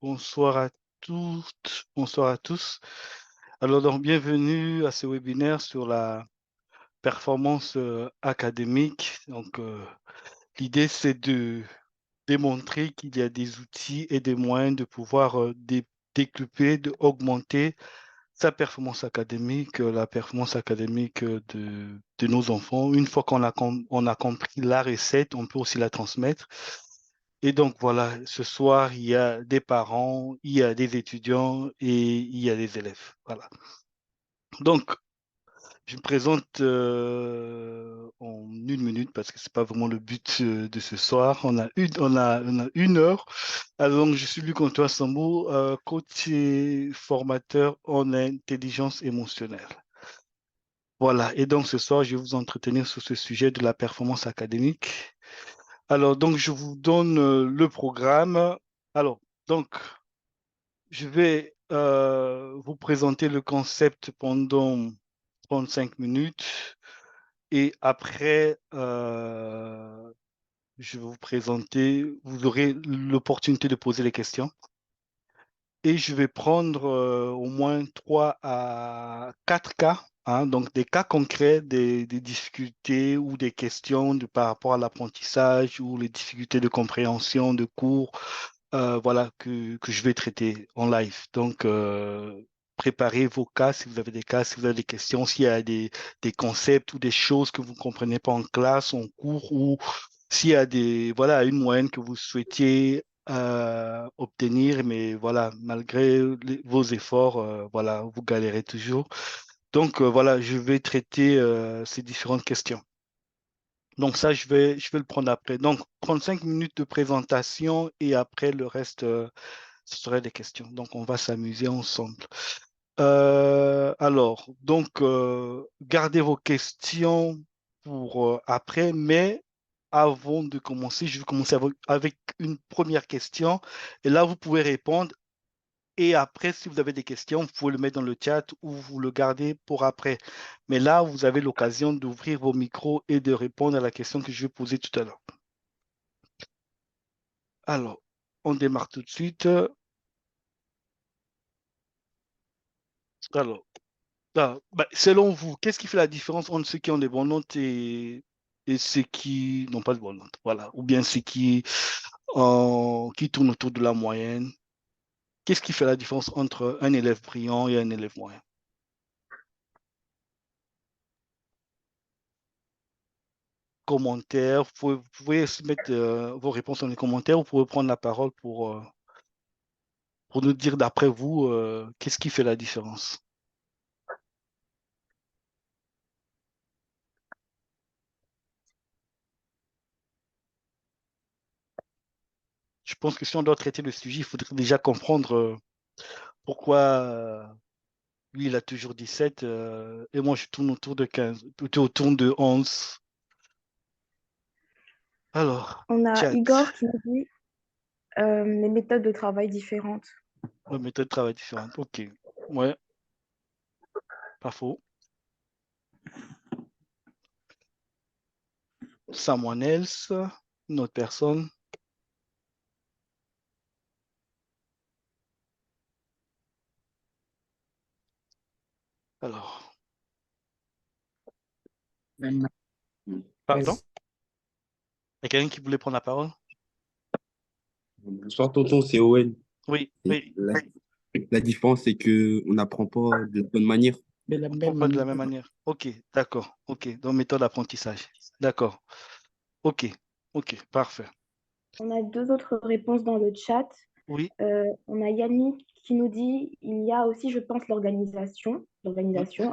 Bonsoir à toutes, bonsoir à tous. Alors, donc, bienvenue à ce webinaire sur la performance académique. Donc, l'idée, c'est de démontrer qu'il y a des outils et des moyens de pouvoir décupler, d'augmenter sa performance académique, la performance académique de nos enfants. Une fois on a compris la recette, on peut aussi la transmettre. Et donc voilà, ce soir, il y a des parents, il y a des étudiants et il y a des élèves. Voilà. Donc, je me présente en une minute parce que c'est pas vraiment le but de ce soir. On a une heure. Alors, donc, je suis Luc-Antoine Sambou, coach et formateur en intelligence émotionnelle. Voilà. Et donc, ce soir, je vais vous entretenir sur ce sujet de la performance académique. Alors, donc, je vous donne le programme. Alors, donc, je vais vous présenter le concept pendant 35 minutes et après, je vais vous présenter, vous aurez l'opportunité de poser les questions et je vais prendre au moins 3 à 4 cas, hein, donc des cas concrets, des difficultés ou des questions par rapport à l'apprentissage ou les difficultés de compréhension de cours voilà, que je vais traiter en live. Donc, préparez vos cas si vous avez des cas, si vous avez des questions, s'il y a des concepts ou des choses que vous ne comprenez pas en classe, en cours, ou s'il y a voilà, une moyenne que vous souhaitiez obtenir, mais voilà, malgré vos efforts, voilà, vous galérez toujours. Donc, voilà, je vais traiter ces différentes questions. Donc ça, je vais le prendre après. Donc, 35 minutes de présentation et après, le reste, ce serait des questions. Donc, on va s'amuser ensemble. Alors, donc, gardez vos questions pour après, mais avant de commencer, je vais commencer avec une première question. Et là, vous pouvez répondre. Et après, si vous avez des questions, vous pouvez le mettre dans le chat ou vous le gardez pour après. Mais là, vous avez l'occasion d'ouvrir vos micros et de répondre à la question que je vais poser tout à l'heure. Alors, on démarre tout de suite. Alors, selon vous, qu'est-ce qui fait la différence entre ceux qui ont des bonnes notes et ceux qui n'ont pas de bonnes notes? Voilà. Ou bien ceux qui tournent autour de la moyenne. Qu'est-ce qui fait la différence entre un élève brillant et un élève moyen? Commentaires. Vous pouvez aussi mettre vos réponses dans les commentaires. Vous pouvez prendre la parole pour nous dire, d'après vous, qu'est-ce qui fait la différence. Je pense que si on doit traiter le sujet, il faudrait déjà comprendre pourquoi lui, il a toujours 17 et moi, je tourne autour de 15, plutôt autour de 11. Alors, On a chat, Igor qui nous dit les méthodes de travail différentes. la méthode de travail différente. OK. Ouais, pas faux. Someone else, une autre personne. Alors, pardon? Il y a quelqu'un qui voulait prendre la parole? Bonsoir tonton, c'est Owen. Oui, Et oui. la différence, c'est que on n'apprend pas de la bonne manière. On ne prend pas de la même manière. OK, d'accord. OK, donc méthode d'apprentissage. D'accord. OK, OK, parfait. On a deux autres réponses dans le chat. Oui, On a Yannick qui nous dit il y a aussi, je pense, l'organisation,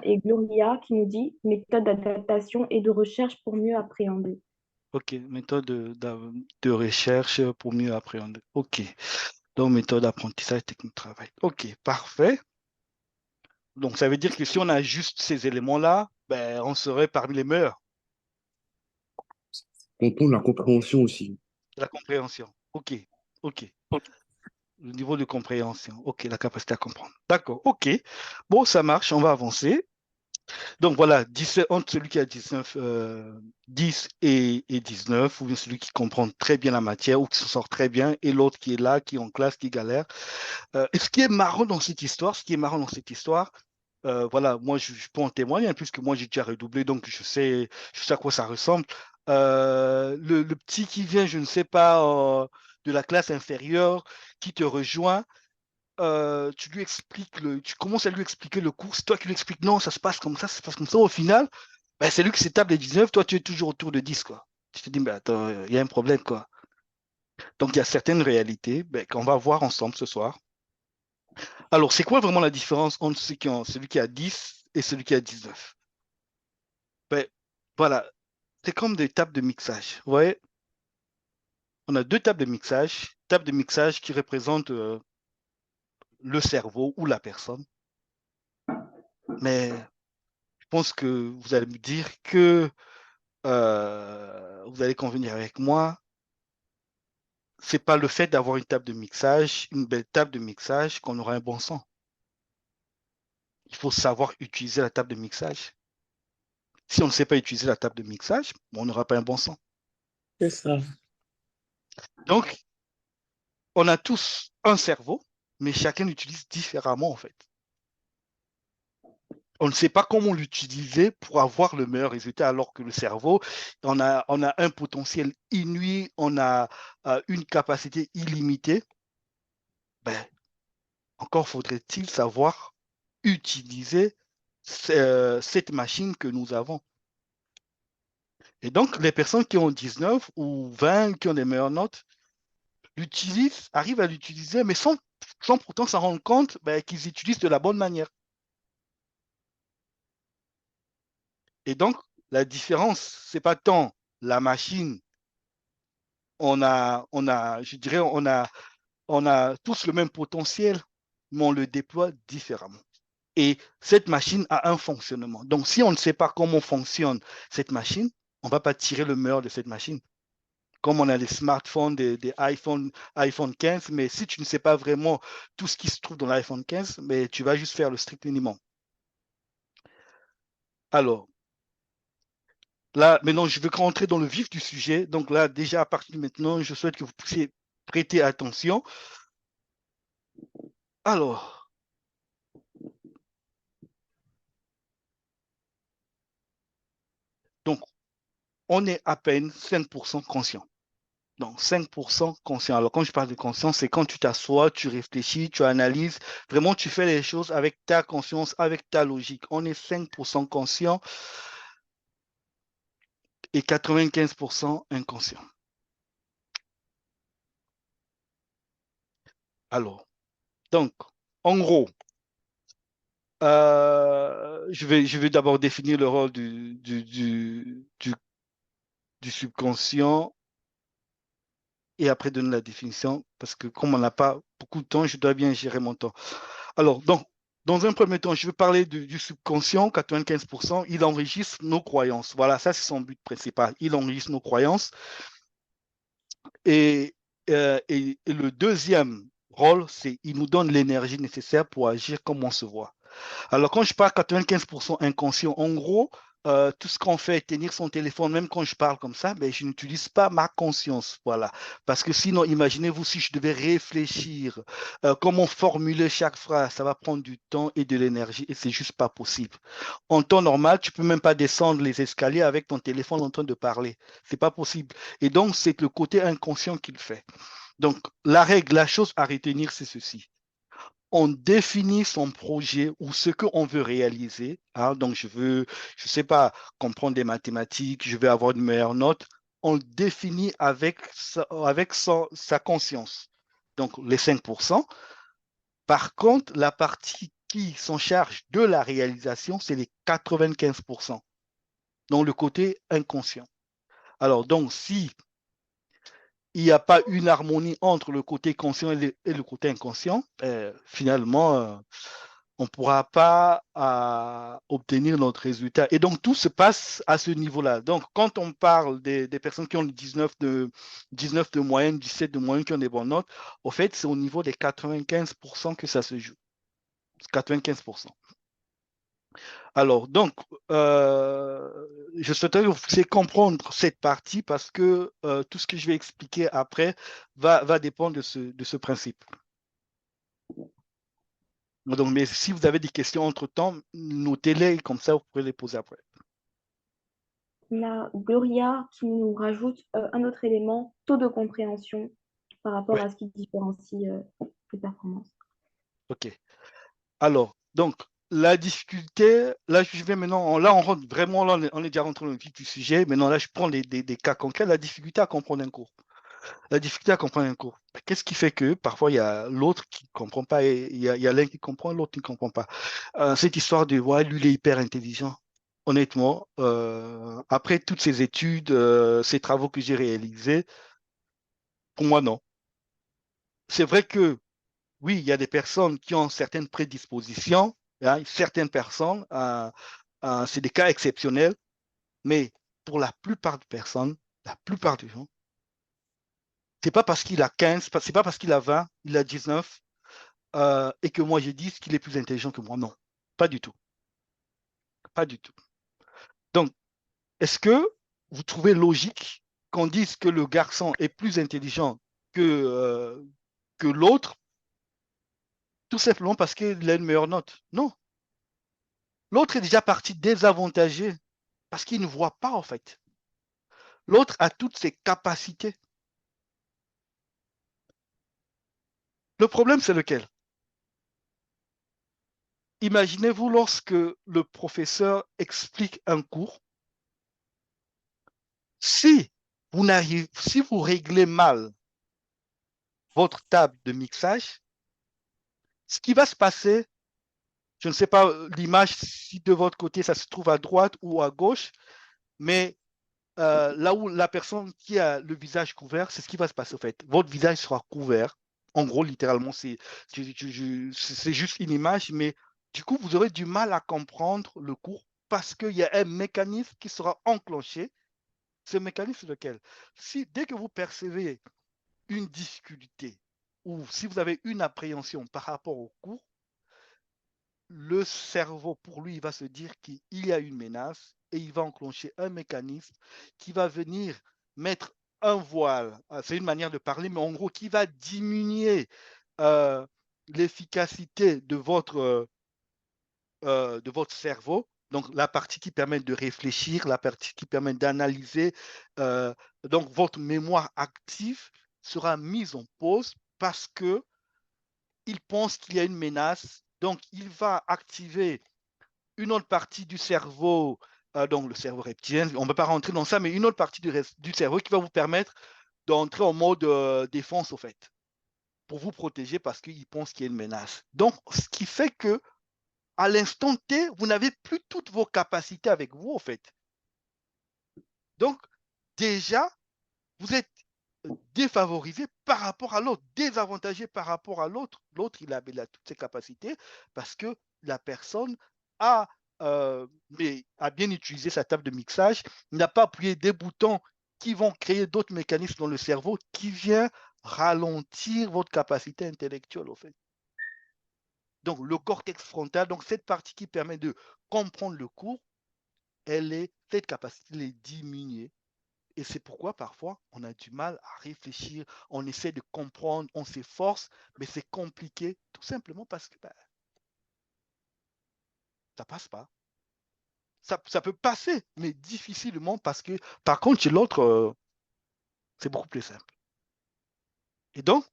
et Gloria qui nous dit méthode d'adaptation et de recherche pour mieux appréhender. OK, méthode de recherche pour mieux appréhender. OK, donc méthode d'apprentissage, technique de travail. OK, parfait. Donc, ça veut dire que si on a juste ces éléments-là, ben, on serait parmi les meilleurs. Tonton, la compréhension aussi. La compréhension. OK, OK. Le niveau de compréhension. OK, la capacité à comprendre. D'accord, OK. Bon, ça marche, on va avancer. Donc voilà, 17, entre celui qui a 19, 10 et 19, ou bien celui qui comprend très bien la matière ou qui se sort très bien, et l'autre qui est là, qui est en classe, qui galère. Et ce qui est marrant dans cette histoire, voilà, moi je peux en témoigner, hein, puisque moi j'ai déjà redoublé, donc je sais à quoi ça ressemble. Le petit qui vient, je ne sais pas, de la classe inférieure, qui te rejoint, tu lui expliques tu commences à lui expliquer le cours, c'est toi qui lui expliques non, ça se passe comme ça, ça se passe comme ça. Au final, ben, c'est lui qui s'étape les 19, toi tu es toujours autour de 10, quoi. Tu te dis, mais attends, il y a un problème, quoi. Donc il y a certaines réalités ben, qu'on va voir ensemble ce soir. Alors, c'est quoi vraiment la différence entre celui qui a 10 et celui qui a 19? Ben, voilà, c'est comme des tables de mixage. Vous voyez, on a deux tables de mixage qui représentent le cerveau ou la personne. Mais je pense que vous allez me dire que vous allez convenir avec moi, c'est pas le fait d'avoir une table de mixage, une belle table de mixage, qu'on aura un bon son. Il faut savoir utiliser la table de mixage. Si on ne sait pas utiliser la table de mixage, on n'aura pas un bon son. C'est ça. Donc, on a tous un cerveau, mais chacun l'utilise différemment en fait. On ne sait pas comment l'utiliser pour avoir le meilleur résultat, alors que le cerveau, on a un potentiel inouï, on a une capacité illimitée. Ben, encore faudrait-il savoir utiliser cette machine que nous avons. Et donc, les personnes qui ont 19 ou 20, qui ont des meilleures notes, l'utilisent, arrivent à l'utiliser, mais sans pourtant s'en rendre compte ben, qu'ils utilisent de la bonne manière. Et donc, la différence, c'est pas tant la machine, je dirais, on a tous le même potentiel, mais on le déploie différemment. Et cette machine a un fonctionnement. Donc, si on ne sait pas comment fonctionne cette machine, on ne va pas tirer le meilleur de cette machine. Comme on a des smartphones, des iPhone 15, mais si tu ne sais pas vraiment tout ce qui se trouve dans l'iPhone 15, mais tu vas juste faire le strict minimum. Alors, là, maintenant, je veux rentrer dans le vif du sujet. Donc là, déjà, à partir de maintenant, je souhaite que vous puissiez prêter attention. Alors, donc, on est à peine 5% conscient. Donc, 5% conscient. Alors, quand je parle de conscience, c'est quand tu t'assois, tu réfléchis, tu analyses. Vraiment, tu fais les choses avec ta conscience, avec ta logique. On est 5% conscient et 95% inconscient. Alors, donc, en gros, je vais d'abord définir le rôle du subconscient et après donner la définition, parce que comme on n'a pas beaucoup de temps, je dois bien gérer mon temps. Alors, donc, dans un premier temps, je vais parler du subconscient, 95%, il enregistre nos croyances. Voilà, ça c'est son but principal. Il enregistre nos croyances. Et, et le deuxième rôle, c'est il nous donne l'énergie nécessaire pour agir comme on se voit. Alors, quand je parle 95% inconscient, en gros, tout ce qu'on fait, tenir son téléphone, même quand je parle comme ça, ben, je n'utilise pas ma conscience. Voilà. Parce que sinon, imaginez-vous si je devais réfléchir, comment formuler chaque phrase, ça va prendre du temps et de l'énergie et c'est juste pas possible. En temps normal, tu peux même pas descendre les escaliers avec ton téléphone en train de parler. C'est pas possible. Et donc, c'est le côté inconscient qu'il fait. Donc, la chose à retenir, c'est ceci: on définit son projet ou ce qu'on veut réaliser. Hein, donc, je sais pas, comprendre des mathématiques, je veux avoir une meilleure note. On le définit avec sa conscience. Donc, les 5%. Par contre, la partie qui s'en charge de la réalisation, c'est les 95%. Donc, le côté inconscient. Alors, donc, si il n'y a pas une harmonie entre le côté conscient et le côté inconscient, finalement, on ne pourra pas obtenir notre résultat. Et donc, tout se passe à ce niveau-là. Donc, quand on parle des personnes qui ont 19 de moyenne, 17 de moyenne, qui ont des bonnes notes, au fait, c'est au niveau des 95% que ça se joue. 95%. Alors, donc, je souhaiterais que vous puissiez comprendre cette partie parce que tout ce que je vais expliquer après va dépendre de ce principe. Donc, mais si vous avez des questions entre-temps, notez-les, comme ça, vous pourrez les poser après. On a Gloria qui nous rajoute un autre élément, taux de compréhension par rapport Ouais, à ce qui différencie les performances. ok. Alors, donc, la difficulté, là, je vais maintenant, là, on rentre vraiment, là, on est déjà rentré dans le vif du sujet. Maintenant, là, je prends des cas concrets, la difficulté à comprendre un cours. La difficulté à comprendre un cours. Qu'est-ce qui fait que parfois il y a l'autre qui ne comprend pas et il y a l'un qui comprend, l'autre qui ne comprend pas. Cette histoire de ouais, lui, il est hyper intelligent. Honnêtement, après toutes ces études, ces travaux que j'ai réalisés, pour moi, non. C'est vrai que oui, il y a des personnes qui ont certaines prédispositions, hein, certaines personnes, c'est des cas exceptionnels, mais pour la plupart des personnes, la plupart des gens, c'est pas parce qu'il a 15, c'est pas parce qu'il a 20, il a 19, et que moi je dise qu'il est plus intelligent que moi. Non, pas du tout. Pas du tout. Donc, est-ce que vous trouvez logique qu'on dise que le garçon est plus intelligent que l'autre, tout simplement parce qu'il a une meilleure note? Non. L'autre est déjà parti désavantagé parce qu'il ne voit pas, en fait. L'autre a toutes ses capacités. Le problème, c'est lequel? Imaginez-vous lorsque le professeur explique un cours, si si vous réglez mal votre table de mixage, ce qui va se passer, je ne sais pas l'image si de votre côté ça se trouve à droite ou à gauche, mais là où la personne qui a le visage couvert, c'est ce qui va se passer en fait. Votre visage sera couvert. En gros, littéralement, c'est juste une image, mais du coup, vous aurez du mal à comprendre le cours parce qu'il y a un mécanisme qui sera enclenché. Ce mécanisme, c'est lequel? Si dès que vous percevez une difficulté ou si vous avez une appréhension par rapport au cours, le cerveau, pour lui, il va se dire qu'il y a une menace et il va enclencher un mécanisme qui va venir mettre un voile. C'est une manière de parler, mais en gros, qui va diminuer euh, l'efficacité de votre cerveau. Donc, la partie qui permet de réfléchir, la partie qui permet d'analyser. Donc, votre mémoire active sera mise en pause parce que il pense qu'il y a une menace. Donc, il va activer une autre partie du cerveau, donc le cerveau reptilien, on ne peut pas rentrer dans ça, mais une autre partie du cerveau qui va vous permettre d'entrer en mode défense, au fait, pour vous protéger parce qu'il pense qu'il y a une menace. Donc, ce qui fait que à l'instant T, vous n'avez plus toutes vos capacités avec vous, en fait. Donc, déjà, vous êtes défavorisé par rapport à l'autre, désavantagé par rapport à l'autre. L'autre, il a toutes ses capacités parce que la personne a, a bien utilisé sa table de mixage, il n'a pas appuyé des boutons qui vont créer d'autres mécanismes dans le cerveau qui viennent ralentir votre capacité intellectuelle, au fait. Donc, le cortex frontal, donc cette partie qui permet de comprendre le cours, cette capacité est diminuée. Et c'est pourquoi parfois on a du mal à réfléchir, on essaie de comprendre, on s'efforce, mais c'est compliqué tout simplement parce que ça passe pas. Ça peut passer, mais difficilement parce que par contre chez l'autre, c'est beaucoup plus simple. Et donc,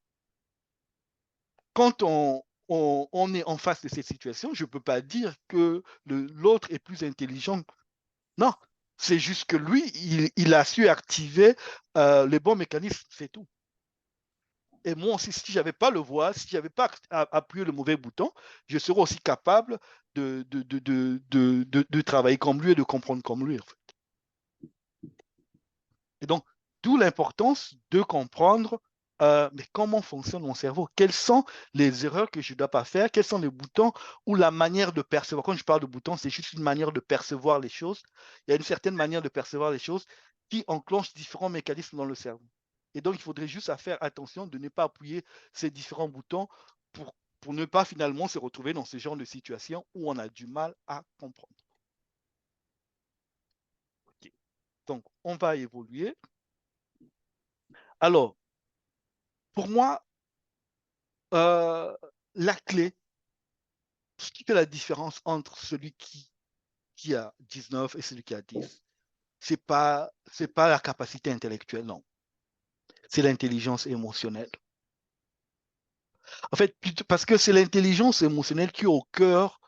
quand on est en face de cette situation, je ne peux pas dire que l'autre est plus intelligent. Non, c'est juste que lui, il a su activer les bons mécanismes, c'est tout. Et moi aussi, si je n'avais pas le voile, si je n'avais pas appuyé le mauvais bouton, je serais aussi capable de travailler comme lui et de comprendre comme lui, en fait. Et donc, d'où l'importance de comprendre mais comment fonctionne mon cerveau, quelles sont les erreurs que je ne dois pas faire, quels sont les boutons ou la manière de percevoir. Quand je parle de boutons, c'est juste une manière de percevoir les choses. Il y a une certaine manière de percevoir les choses qui enclenche différents mécanismes dans le cerveau. Et donc, il faudrait juste faire attention de ne pas appuyer ces différents boutons pour pour ne pas finalement se retrouver dans ce genre de situation où on a du mal à comprendre. Okay. Donc, on va évoluer. Alors, pour moi, la clé, ce qui fait la différence entre celui qui a 19 et celui qui a 10, c'est pas la capacité intellectuelle, non. C'est l'intelligence émotionnelle. En fait, parce que c'est l'intelligence émotionnelle qui est au cœur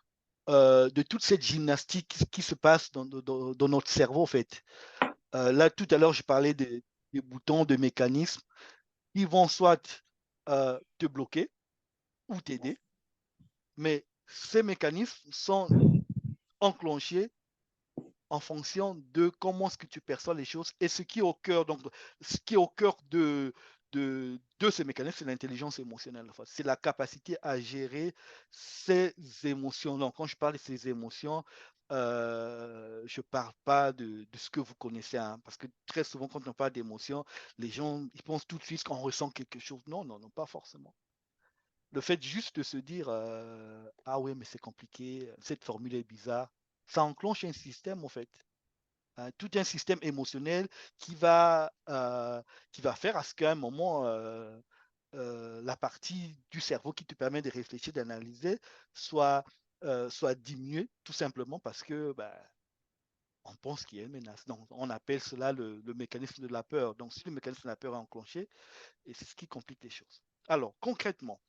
de toute cette gymnastique qui se passe dans notre cerveau, en fait. Là, tout à l'heure, je parlais des boutons, de mécanismes qui vont soit te bloquer ou t'aider, mais ces mécanismes sont enclenchés en fonction de comment est-ce que tu perçois les choses et ce qui est au cœur, donc ce qui est au cœur de ces mécanismes, c'est l'intelligence émotionnelle. Enfin, c'est la capacité à gérer ces émotions. Donc, quand je parle de ces émotions, je ne parle pas de ce que vous connaissez, hein, parce que très souvent, quand on parle d'émotions, les gens ils pensent tout de suite qu'on ressent quelque chose. Non, non, non, pas forcément. Le fait juste de se dire ah oui, mais c'est compliqué, cette formule est bizarre, ça enclenche un système en fait. Tout un système émotionnel qui va faire à ce qu'à un moment, la partie du cerveau qui te permet de réfléchir, d'analyser, soit diminuée, tout simplement parce que on pense qu'il y a une menace. Donc, on appelle cela le mécanisme de la peur. Donc, si le mécanisme de la peur est enclenché, et c'est ce qui complique les choses. Alors, concrètement,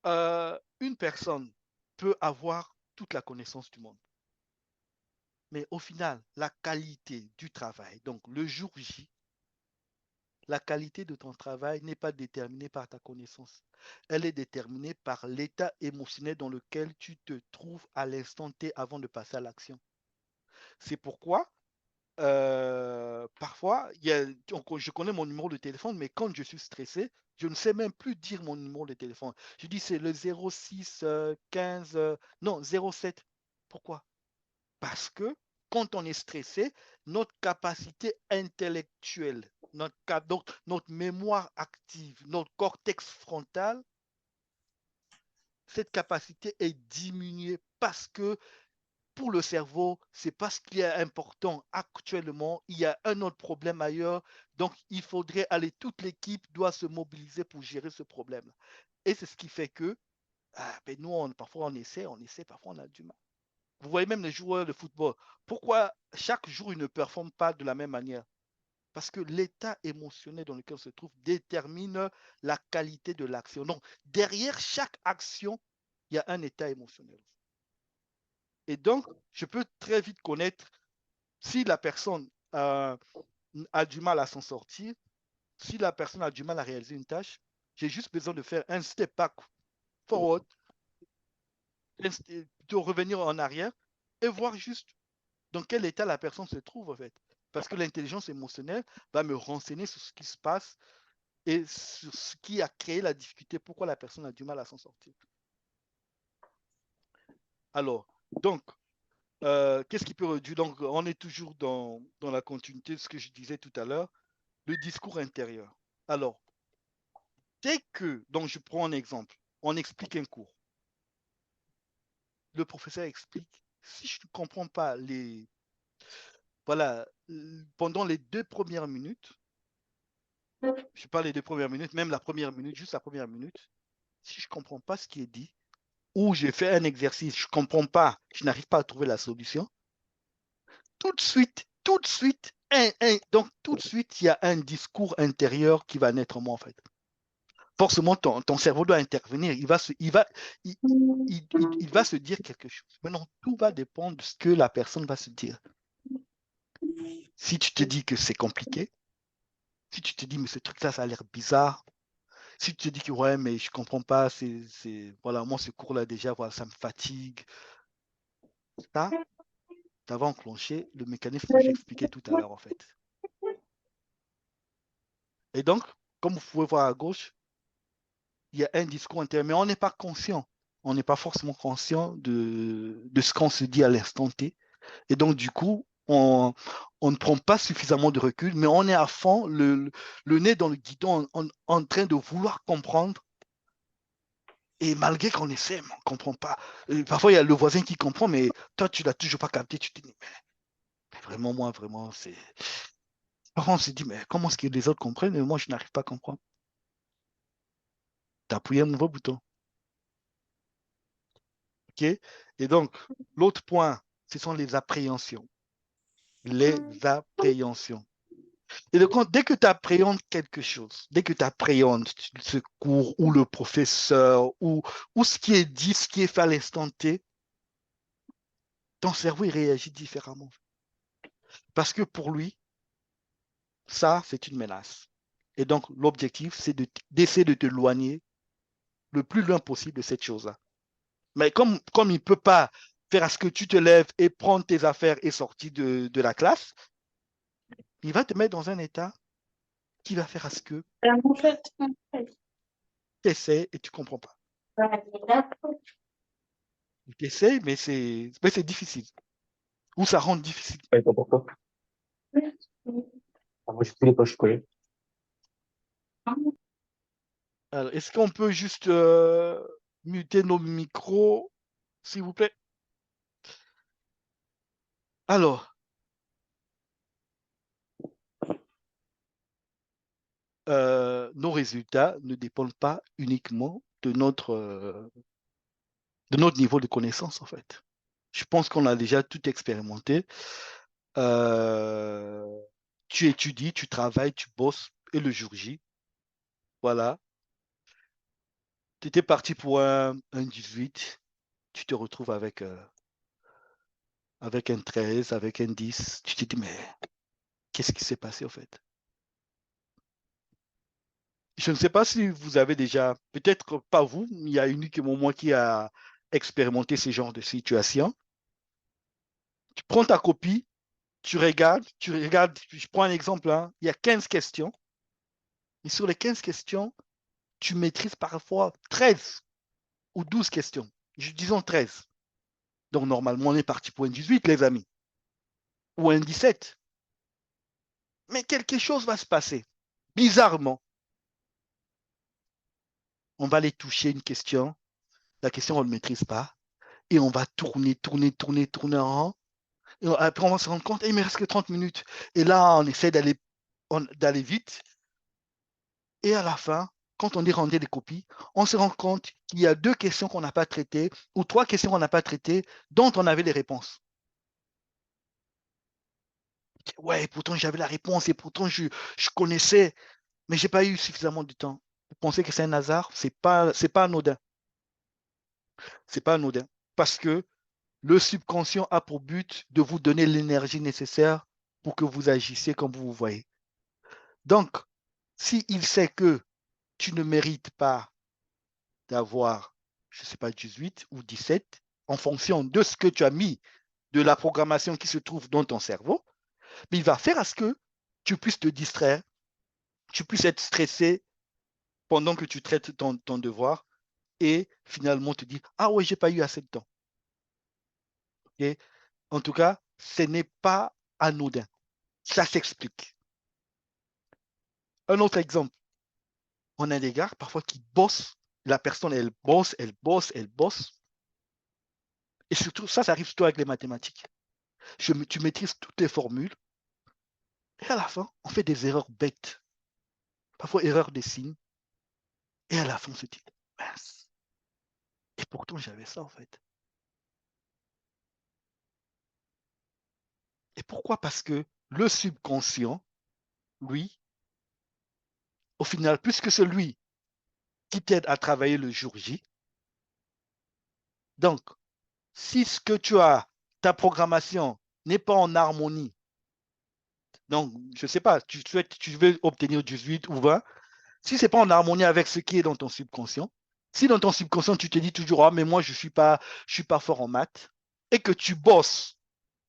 une personne peut avoir toute la connaissance du monde. Mais au final, la qualité du travail, donc le jour J, la qualité de ton travail n'est pas déterminée par ta connaissance. Elle est déterminée par l'état émotionnel dans lequel tu te trouves à l'instant T avant de passer à l'action. C'est pourquoi, parfois, je connais mon numéro de téléphone, mais quand je suis stressé, je ne sais même plus dire mon numéro de téléphone. Je dis c'est le 06 15, non, 07. Pourquoi? Parce que quand on est stressé, notre capacité intellectuelle, notre mémoire active, notre cortex frontal, cette capacité est diminuée parce que pour le cerveau, c'est pas ce qui est important actuellement. Il y a un autre problème ailleurs. Donc, il faudrait aller, toute l'équipe doit se mobiliser pour gérer ce problème. Et c'est ce qui fait que nous, parfois on essaie, parfois on a du mal. Vous voyez même les joueurs de football. Pourquoi chaque jour ils ne performent pas de la même manière? Parce que l'état émotionnel dans lequel on se trouve détermine la qualité de l'action. Donc, derrière chaque action, il y a un état émotionnel. Et donc, je peux très vite connaître si la personne a du mal à s'en sortir, si la personne a du mal à réaliser une tâche. J'ai juste besoin de faire un step back forward, de revenir en arrière et voir juste dans quel état la personne se trouve en fait. Parce que l'intelligence émotionnelle va me renseigner sur ce qui se passe et sur ce qui a créé la difficulté, pourquoi la personne a du mal à s'en sortir. Alors, donc, qu'est-ce qui peut réduire? Donc, on est toujours dans la continuité de ce que je disais tout à l'heure, le discours intérieur. Alors, dès que, donc je prends un exemple, on explique un cours. Le professeur explique. Si je ne comprends pas voilà, pendant les 2 premières minutes, je parle des 2 premières minutes, même la première minute, juste la première minute, si je ne comprends pas ce qui est dit, ou j'ai fait un exercice, je ne comprends pas, je n'arrive pas à trouver la solution, tout de suite, donc tout de suite, il y a un discours intérieur qui va naître en moi, en fait. Forcément, ton cerveau doit intervenir, il va se dire quelque chose. Maintenant, tout va dépendre de ce que la personne va se dire. Si tu te dis que c'est compliqué, si tu te dis, mais ce truc-là, ça a l'air bizarre, si tu te dis que ouais, mais je comprends pas, voilà, moi, ce cours-là, déjà, voilà, ça me fatigue, ça va enclencher le mécanisme que j'expliquais tout à l'heure, en fait. Et donc, comme vous pouvez voir à gauche, il y a un discours intérieur, mais on n'est pas conscient. On n'est pas forcément conscient de ce qu'on se dit à l'instant T. Et donc, du coup, on ne prend pas suffisamment de recul, mais on est à fond, le nez dans le guidon, en train de vouloir comprendre Et malgré qu'on essaie, on ne comprend pas. Parfois, il y a le voisin qui comprend, mais toi, tu ne l'as toujours pas capté. Tu te dis, mais vraiment, moi, vraiment, c'est. Parfois, on se dit, mais comment est-ce que les autres comprennent et moi, je n'arrive pas à comprendre. Tu as appuyé un nouveau bouton. OK? Et donc, l'autre point, ce sont les appréhensions. Les appréhensions. Et donc, dès que tu appréhendes quelque chose, dès que tu appréhendes ce cours ou le professeur ou ce qui est dit, ce qui est fait à l'instant T, ton cerveau il réagit différemment. Parce que pour lui, ça, c'est une menace. Et donc, l'objectif, c'est d'essayer de t'éloigner le plus loin possible de cette chose-là. Mais comme il ne peut pas faire à ce que tu te lèves et prendre tes affaires et sortir de la classe, il va te mettre dans un état qui va faire à ce que tu essaies et tu ne comprends pas. Tu essaies, mais c'est difficile. Ou ça rend difficile. Ouais, t'as pourquoi? Ah, moi, je tous les pas, je connais. Alors, est-ce qu'on peut juste muter nos micros, s'il vous plaît? Alors, nos résultats ne dépendent pas uniquement de notre niveau de connaissance, en fait. Je pense qu'on a déjà tout expérimenté. Tu étudies, tu travailles, tu bosses, et le jour J, voilà, tu étais parti pour un 18, tu te retrouves avec un 13, avec un 10. Tu te dis, mais qu'est-ce qui s'est passé, en fait? Je ne sais pas si vous avez déjà, peut-être pas vous, il y a uniquement moi qui a expérimenté ce genre de situation. Tu prends ta copie, tu regardes, je prends un exemple, hein, il y a 15 questions, et sur les 15 questions, tu maîtrises parfois 13 ou 12 questions. Disons 13. Donc normalement, on est parti pour un 18, les amis, ou un 17. Mais quelque chose va se passer. Bizarrement, on va aller toucher une question, la question, on ne maîtrise pas, et on va tourner en rond. Et après, on va se rendre compte, il me reste que 30 minutes. Et là, on essaie d'aller vite. Et à la fin, quand on est rendu des copies, on se rend compte qu'il y a 2 questions qu'on n'a pas traitées ou 3 questions qu'on n'a pas traitées dont on avait les réponses. Ouais, pourtant j'avais la réponse et pourtant je connaissais, mais je n'ai pas eu suffisamment de temps. Vous pensez que c'est un hasard? C'est pas anodin. C'est pas anodin. Parce que le subconscient a pour but de vous donner l'énergie nécessaire pour que vous agissiez comme vous vous voyez. Donc, s'il sait que tu ne mérites pas d'avoir, je ne sais pas, 18 ou 17, en fonction de ce que tu as mis, de la programmation qui se trouve dans ton cerveau, mais il va faire à ce que tu puisses te distraire, tu puisses être stressé pendant que tu traites ton devoir et finalement te dire, ah ouais, j'ai pas eu assez de temps. Okay? En tout cas, ce n'est pas anodin. Ça s'explique. Un autre exemple, on a des gars parfois qui bossent, la personne, elle bosse, elle bosse, elle bosse. Et surtout, ça arrive surtout avec les mathématiques. Tu maîtrises toutes les formules. Et à la fin, on fait des erreurs bêtes. Parfois, erreurs de signes. Et à la fin, on se dit, mince. Et pourtant, j'avais ça, en fait. Et pourquoi? Parce que le subconscient, lui, au final, puisque c'est lui qui t'aide à travailler le jour J, donc, si ce que tu as, ta programmation, n'est pas en harmonie, donc, je ne sais pas, tu veux obtenir 18 ou 20, si ce n'est pas en harmonie avec ce qui est dans ton subconscient, si dans ton subconscient, tu te dis toujours, ah, mais moi, je suis pas fort en maths, et que tu bosses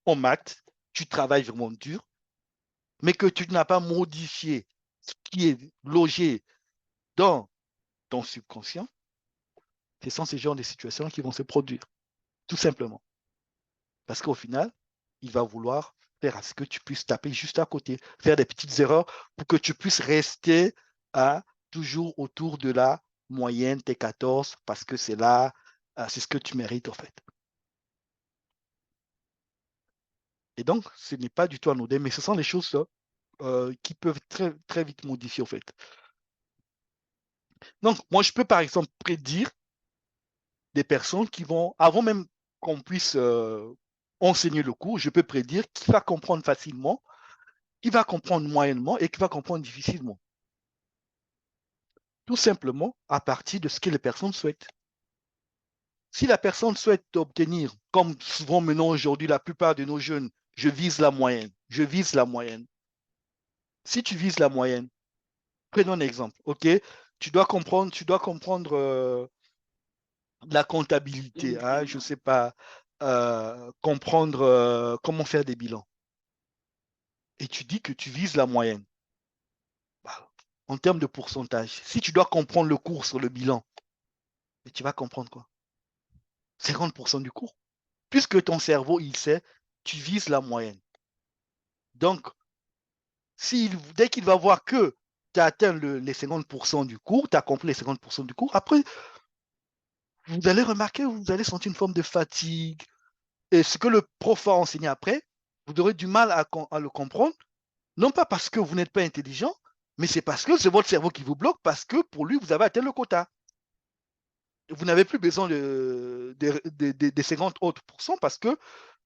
en maths, tu travailles vraiment dur, mais que tu n'as pas modifié ce qui est logé dans ton subconscient, ce sont ces genres de situations qui vont se produire, tout simplement. Parce qu'au final, il va vouloir faire à ce que tu puisses taper juste à côté, faire des petites erreurs pour que tu puisses rester toujours autour de la moyenne, t'es 14, parce que c'est là, c'est ce que tu mérites, en fait. Et donc, ce n'est pas du tout anodin, mais ce sont les choses qui peuvent très, très vite modifier, en fait. Donc, moi, je peux, par exemple, prédire des personnes qui vont, avant même qu'on puisse enseigner le cours, je peux prédire qui va comprendre facilement, qui va comprendre moyennement et qui va comprendre difficilement. Tout simplement à partir de ce que les personnes souhaitent. Si la personne souhaite obtenir, comme souvent maintenant aujourd'hui, la plupart de nos jeunes, je vise la moyenne, je vise la moyenne. Si tu vises la moyenne, prenons un exemple, ok? Tu dois comprendre la comptabilité, hein, je ne sais pas, comprendre comment faire des bilans. Et tu dis que tu vises la moyenne. Bah, en termes de pourcentage, si tu dois comprendre le cours sur le bilan, et tu vas comprendre quoi? 50% du cours. Puisque ton cerveau, il sait, tu vises la moyenne. Donc, dès qu'il va voir que tu as atteint les 50% du cours, tu as compris les 50% du cours, après, vous allez remarquer, vous allez sentir une forme de fatigue. Et ce que le prof va enseigner après, vous aurez du mal à le comprendre, non pas parce que vous n'êtes pas intelligent, mais c'est parce que c'est votre cerveau qui vous bloque, parce que pour lui, vous avez atteint le quota. Vous n'avez plus besoin des 50 autres pourcents parce que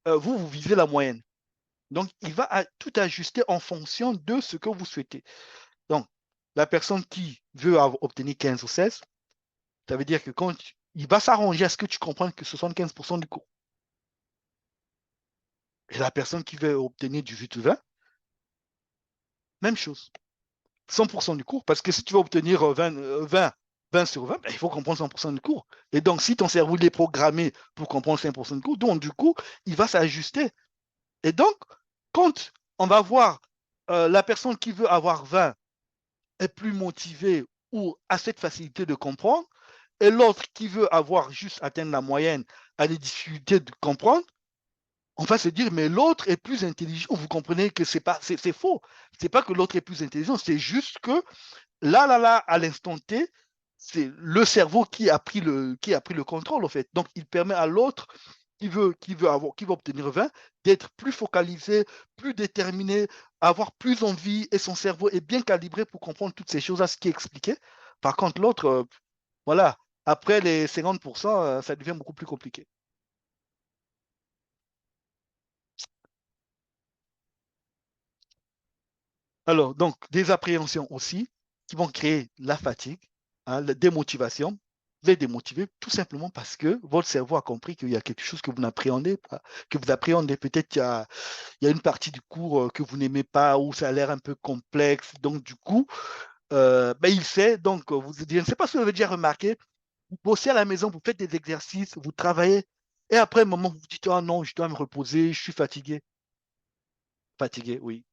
vous visez la moyenne. Donc, il va tout ajuster en fonction de ce que vous souhaitez. Donc, la personne qui veut obtenir 15 ou 16, ça veut dire que il va s'arranger à ce que tu comprennes que 75% du cours. Et la personne qui veut obtenir 18 ou 20, même chose. 100% du cours, parce que si tu veux obtenir 20 sur 20, ben, il faut comprendre 100% du cours. Et donc, si ton cerveau il est programmé pour comprendre 5% du cours, donc du coup, il va s'ajuster. Et donc, quand on va voir la personne qui veut avoir 20 est plus motivée ou a cette facilité de comprendre, et l'autre qui veut avoir juste atteindre la moyenne a des difficultés de comprendre, on va se dire, mais l'autre est plus intelligent. Vous comprenez que c'est faux. C'est pas que l'autre est plus intelligent, c'est juste que là, à l'instant T, c'est le cerveau qui a pris le contrôle, en fait. Donc, il permet à l'autre qui veut obtenir 20 d'être plus focalisé, plus déterminé, avoir plus envie, et son cerveau est bien calibré pour comprendre toutes ces choses à ce qui est expliqué. Par contre, l'autre, voilà, après les 50%, ça devient beaucoup plus compliqué. Alors, donc, des appréhensions aussi qui vont créer la fatigue, hein, la démotivation. Vous êtes démotivé tout simplement parce que votre cerveau a compris qu'il y a quelque chose que vous n'appréhendez pas, que vous appréhendez. Peut-être qu'il y a une partie du cours que vous n'aimez pas ou ça a l'air un peu complexe. Donc, du coup, ben, il sait. Donc, je ne sais pas si vous avez déjà remarqué, vous bossez à la maison, vous faites des exercices, vous travaillez, et après un moment, vous vous dites, oh non, je dois me reposer, je suis fatigué. Fatigué, oui.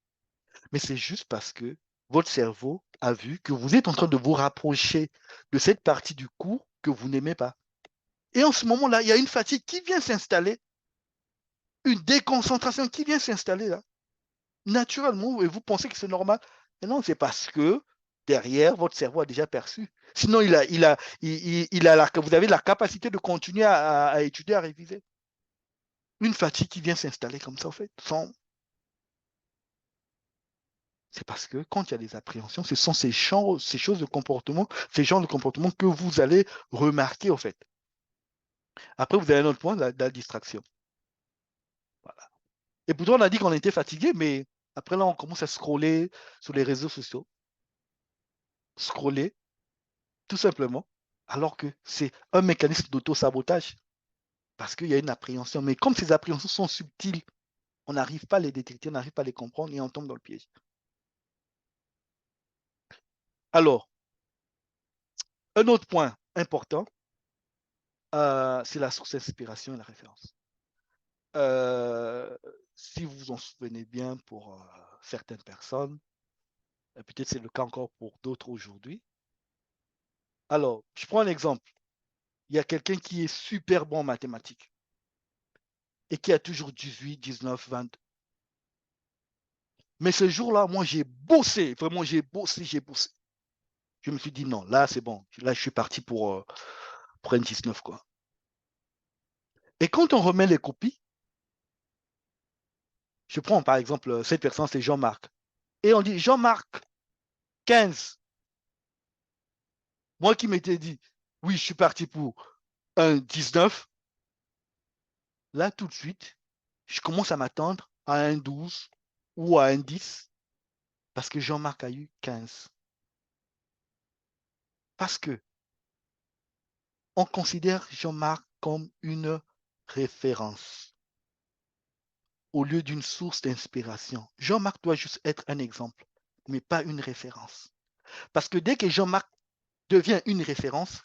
Mais c'est juste parce que votre cerveau a vu que vous êtes en train de vous rapprocher de cette partie du cours que vous n'aimez pas. Et en ce moment-là, il y a une fatigue qui vient s'installer, une déconcentration qui vient s'installer là, naturellement, et vous pensez que c'est normal. Mais non, c'est parce que derrière, votre cerveau a déjà perçu. Sinon, vous avez la capacité de continuer à étudier, à réviser. Une fatigue qui vient s'installer comme ça, en fait, c'est parce que quand il y a des appréhensions, ce sont ces choses de comportement, ces genres de comportement que vous allez remarquer, en fait. Après, vous avez un autre point, la distraction. Voilà. Et pourtant, on a dit qu'on était fatigué, mais après, là, on commence à scroller sur les réseaux sociaux. Scroller, tout simplement, alors que c'est un mécanisme d'auto-sabotage. Parce qu'il y a une appréhension. Mais comme ces appréhensions sont subtiles, on n'arrive pas à les détecter, on n'arrive pas à les comprendre et on tombe dans le piège. Alors, un autre point important, c'est la source d'inspiration et la référence. Euh, si vous vous en souvenez bien pour certaines personnes, peut-être c'est le cas encore pour d'autres aujourd'hui. Alors, je prends un exemple. Il y a quelqu'un qui est super bon en mathématiques et qui a toujours 18, 19, 20. Mais ce jour-là, moi, j'ai bossé, vraiment, j'ai bossé. Je me suis dit non, là c'est bon. Là, je suis parti pour un 19, quoi. Et quand on remet les copies, je prends par exemple cette personne, c'est Jean-Marc. Et on dit Jean-Marc, 15. Moi qui m'étais dit, oui, je suis parti pour un 19. Là, tout de suite, je commence à m'attendre à un 12 ou à un 10 parce que Jean-Marc a eu 15. Parce que on considère Jean-Marc comme une référence au lieu d'une source d'inspiration. Jean-Marc doit juste être un exemple, mais pas une référence. Parce que dès que Jean-Marc devient une référence,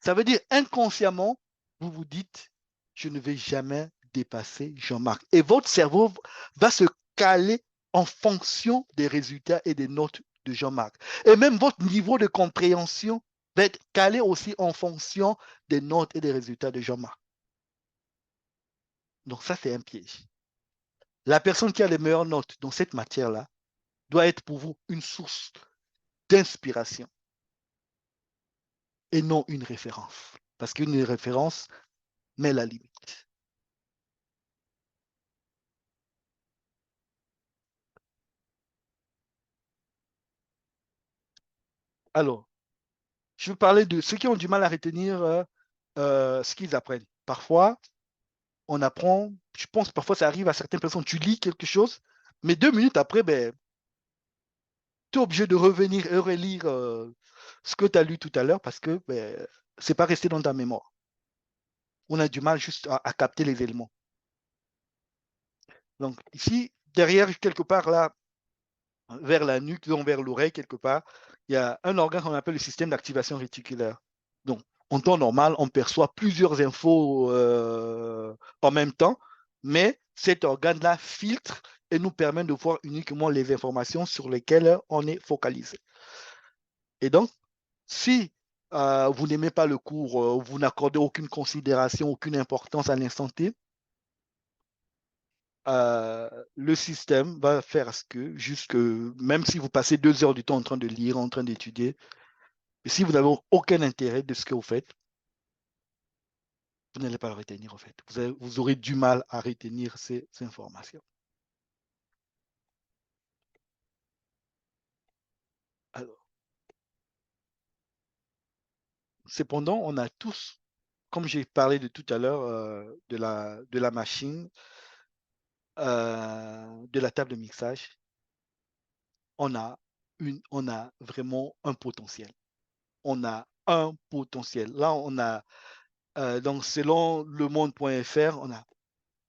ça veut dire inconsciemment, vous vous dites, je ne vais jamais dépasser Jean-Marc. Et votre cerveau va se caler en fonction des résultats et des notes de Jean-Marc. Et même votre niveau de compréhension va être calé aussi en fonction des notes et des résultats de Jean-Marc. Donc ça, c'est un piège. La personne qui a les meilleures notes dans cette matière-là doit être pour vous une source d'inspiration et non une référence. Parce qu'une référence met la limite. Alors, je veux parler de ceux qui ont du mal à retenir ce qu'ils apprennent. Parfois, on apprend, je pense parfois ça arrive à certaines personnes, tu lis quelque chose, mais 2 minutes après, ben, tu es obligé de revenir et relire ce que tu as lu tout à l'heure parce que ben, ce n'est pas resté dans ta mémoire. On a du mal juste à capter les éléments. Donc ici, derrière, quelque part là, vers la nuque, donc vers l'oreille, quelque part, il y a un organe qu'on appelle le système d'activation réticulaire. Donc, en temps normal, on perçoit plusieurs infos en même temps, mais cet organe-là filtre et nous permet de voir uniquement les informations sur lesquelles on est focalisé. Et donc, si vous n'aimez pas le cours, vous n'accordez aucune considération, aucune importance à l'instant T, le système va faire ce que, jusque, même si vous passez 2 heures du temps en train de lire, en train d'étudier, si vous n'avez aucun intérêt de ce que vous faites, vous n'allez pas le retenir en fait. Vous aurez du mal à retenir ces informations. Alors, cependant, on a tous, comme j'ai parlé de tout à l'heure, de la machine, de la table de mixage, on a vraiment un potentiel. On a un potentiel. Là, on a, donc selon lemonde.fr, on a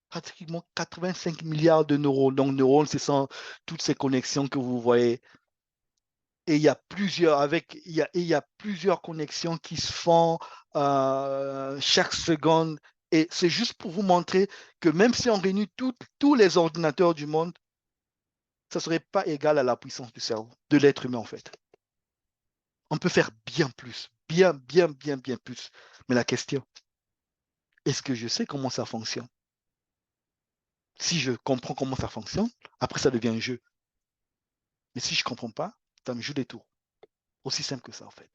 pratiquement 85 milliards de neurones. Donc, neurones, ce sont toutes ces connexions que vous voyez. Et il y a plusieurs connexions qui se font chaque seconde. Et c'est juste pour vous montrer que même si on réunit tous les ordinateurs du monde, ça ne serait pas égal à la puissance du cerveau, de l'être humain en fait. On peut faire bien plus, bien plus. Mais la question, est-ce que je sais comment ça fonctionne? Si je comprends comment ça fonctionne, après ça devient un jeu. Mais si je ne comprends pas, ça me joue des tours. Aussi simple que ça en fait.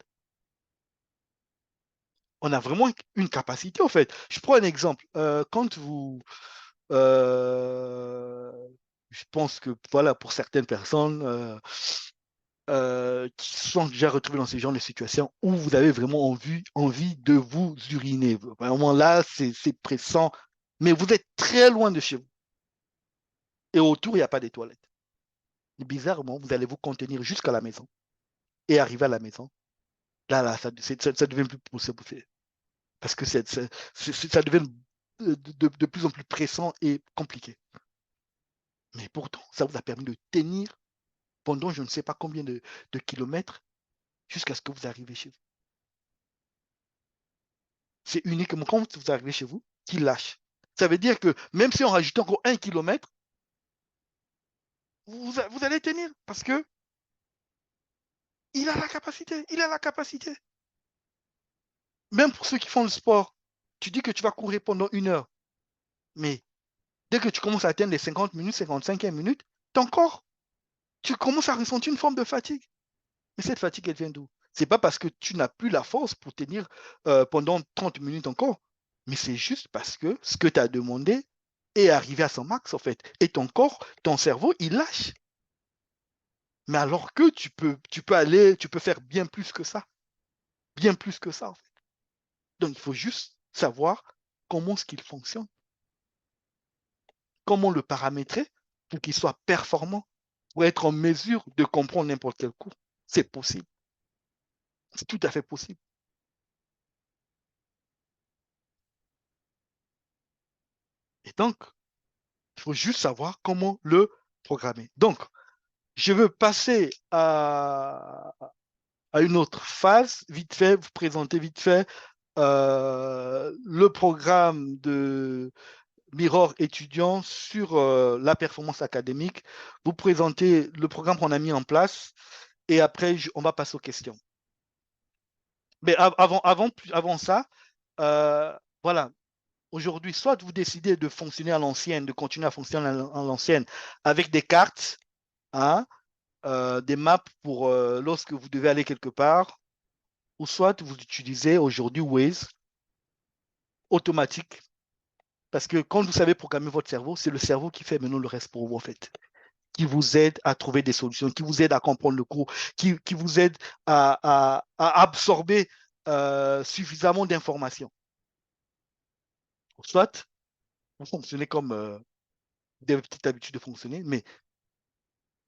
On a vraiment une capacité en fait. Je prends un exemple. Quand vous, euh, je pense que voilà, pour certaines personnes qui se sont déjà retrouvées dans ce genre de situation où vous avez vraiment envie de vous uriner. Vraiment là, c'est pressant, mais vous êtes très loin de chez vous. Et autour, il n'y a pas de toilettes. Bizarrement, vous allez vous contenir jusqu'à la maison. Et arriver à la maison, là, ça devient plus possible. Parce que ça devient de plus en plus pressant et compliqué. Mais pourtant, ça vous a permis de tenir pendant je ne sais pas combien de kilomètres jusqu'à ce que vous arrivez chez vous. C'est uniquement quand vous arrivez chez vous qu'il lâche. Ça veut dire que même si on rajoute encore 1 kilomètre, vous allez tenir parce que il a la capacité. Il a la capacité. Même pour ceux qui font le sport, tu dis que tu vas courir pendant 1 heure. Mais dès que tu commences à atteindre les 50 minutes, 55 minutes, ton corps, tu commences à ressentir une forme de fatigue. Mais cette fatigue, elle vient d'où? Ce n'est pas parce que tu n'as plus la force pour tenir pendant 30 minutes encore, mais c'est juste parce que ce que tu as demandé est arrivé à son max, en fait. Et ton corps, ton cerveau, il lâche. Mais alors que tu peux faire bien plus que ça. Bien plus que ça, en fait. Donc, il faut juste savoir comment est-ce qu'il fonctionne, comment le paramétrer pour qu'il soit performant, pour être en mesure de comprendre n'importe quel cours. C'est possible. C'est tout à fait possible. Et donc, il faut juste savoir comment le programmer. Donc, je veux passer à une autre phase, vite fait, vous présenter vite fait le programme de Mirror étudiant sur la performance académique. Vous présentez le programme qu'on a mis en place et après, on va passer aux questions. Mais avant ça, voilà, aujourd'hui, soit vous décidez de fonctionner à l'ancienne, de continuer à fonctionner à l'ancienne avec des cartes, hein, des maps pour lorsque vous devez aller quelque part, ou soit vous utilisez aujourd'hui Waze automatique. Parce que quand vous savez programmer votre cerveau, c'est le cerveau qui fait maintenant le reste pour vous, en fait. Qui vous aide à trouver des solutions, qui vous aide à comprendre le cours, qui vous aide à absorber suffisamment d'informations. Soit vous fonctionnez comme des petites habitudes de fonctionner, mais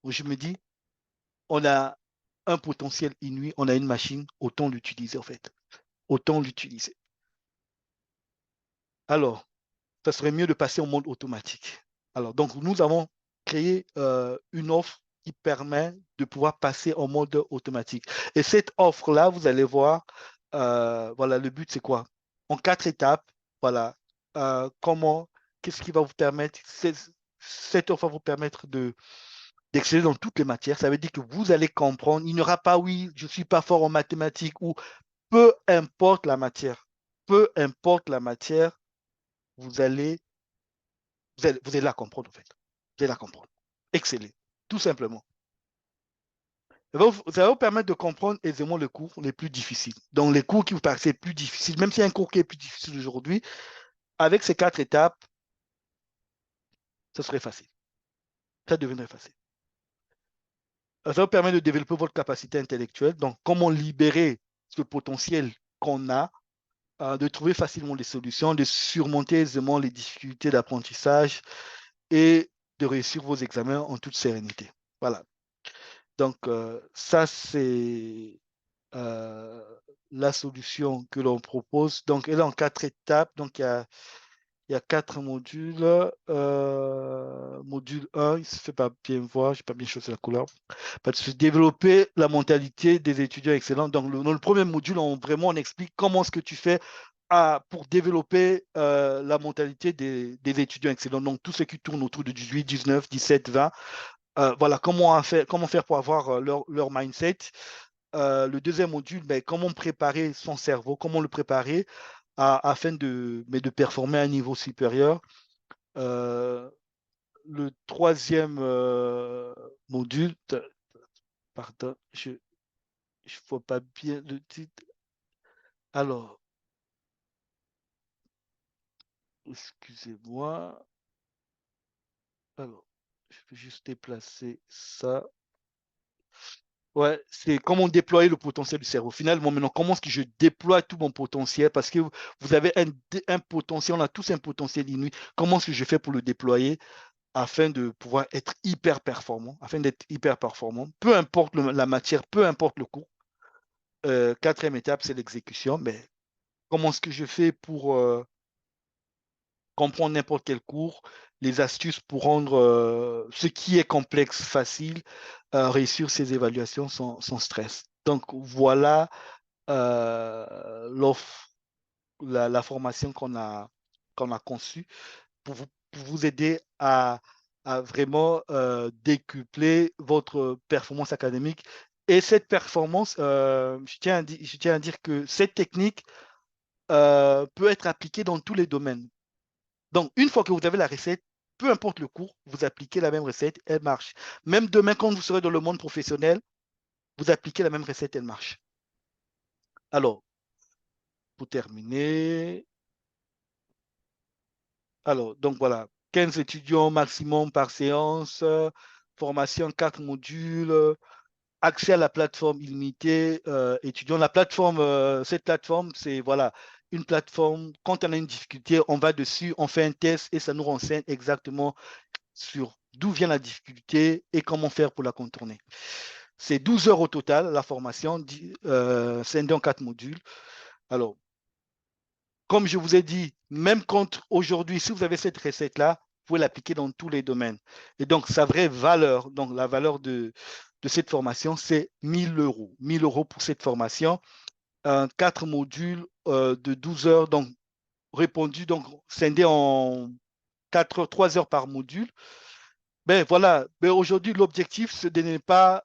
je me dis, on a un potentiel inouï, on a une machine, autant l'utiliser, en fait. Autant l'utiliser. Alors, ça serait mieux de passer au mode automatique. Alors, donc, nous avons créé une offre qui permet de pouvoir passer en mode automatique. Et cette offre-là, vous allez voir, voilà, le but, c'est quoi? En 4 étapes, voilà, qu'est-ce qui va vous permettre, cette offre va vous permettre d'exceller dans toutes les matières. Ça veut dire que vous allez comprendre, il n'y aura pas, oui, je ne suis pas fort en mathématiques ou peu importe la matière. Peu importe la matière, vous allez vous allez la comprendre, en fait. Vous allez la comprendre. Exceller, tout simplement. Ça va vous permettre de comprendre aisément les cours les plus difficiles. Donc, les cours qui vous paraissaient plus difficiles, même s'il y a un cours qui est plus difficile aujourd'hui, avec ces 4 étapes, ça serait facile. Ça deviendrait facile. Ça va vous permettre de développer votre capacité intellectuelle. Donc, comment libérer ce potentiel qu'on a, de trouver facilement des solutions, de surmonter aisément les difficultés d'apprentissage et de réussir vos examens en toute sérénité. Voilà. Donc, ça, c'est la solution que l'on propose. Donc, elle est en 4 étapes. Donc, il y a 4 modules. Module 1, il ne se fait pas bien voir, je n'ai pas bien choisi la couleur. Parce que développer la mentalité des étudiants excellents. Donc, dans le premier module, vraiment, on explique comment est-ce que tu fais pour développer la mentalité des étudiants excellents. Donc, tout ce qui tourne autour de 18, 19, 17, 20. Voilà, comment faire pour avoir leur mindset. Le deuxième module, comment préparer son cerveau, comment le préparer afin de performer à un niveau supérieur. Le troisième module, pardon, je ne vois pas bien le titre. Alors, excusez-moi. Alors, je vais juste déplacer ça. Ouais, c'est comment déployer le potentiel du cerveau. Finalement, maintenant, comment est-ce que je déploie tout mon potentiel? Parce que vous avez un potentiel, on a tous un potentiel inouï. Comment est-ce que je fais pour le déployer afin de pouvoir être hyper performant, afin d'être hyper performant, peu importe la matière, peu importe le cours. Quatrième étape, c'est l'exécution. Mais comment est-ce que je fais pour comprendre n'importe quel cours, les astuces pour rendre ce qui est complexe facile, réussir ces évaluations sans stress. Donc voilà l'offre, la formation qu'on a conçue pour vous aider à vraiment décupler votre performance académique. Et cette performance, je tiens à dire que cette technique peut être appliquée dans tous les domaines. Donc, une fois que vous avez la recette, peu importe le cours, vous appliquez la même recette, elle marche. Même demain, quand vous serez dans le monde professionnel, vous appliquez la même recette, elle marche. Alors, pour terminer, alors, donc voilà, 15 étudiants maximum par séance, formation 4 modules, accès à la plateforme illimitée, étudiants. La plateforme, cette plateforme, c'est voilà, une plateforme, quand on a une difficulté, on va dessus, on fait un test et ça nous renseigne exactement sur d'où vient la difficulté et comment faire pour la contourner. C'est 12 heures au total, la formation, scindée en 4 modules. Alors, comme je vous ai dit, même quand aujourd'hui, si vous avez cette recette-là, vous pouvez l'appliquer dans tous les domaines. Et donc, sa vraie valeur, donc la valeur de cette formation, c'est 1000 euros. 1000 euros pour cette formation. 4 modules de 12 heures, donc répondu, donc scindé en 4 heures, 3 heures par module. Ben voilà, ben aujourd'hui, l'objectif, ce n'est pas,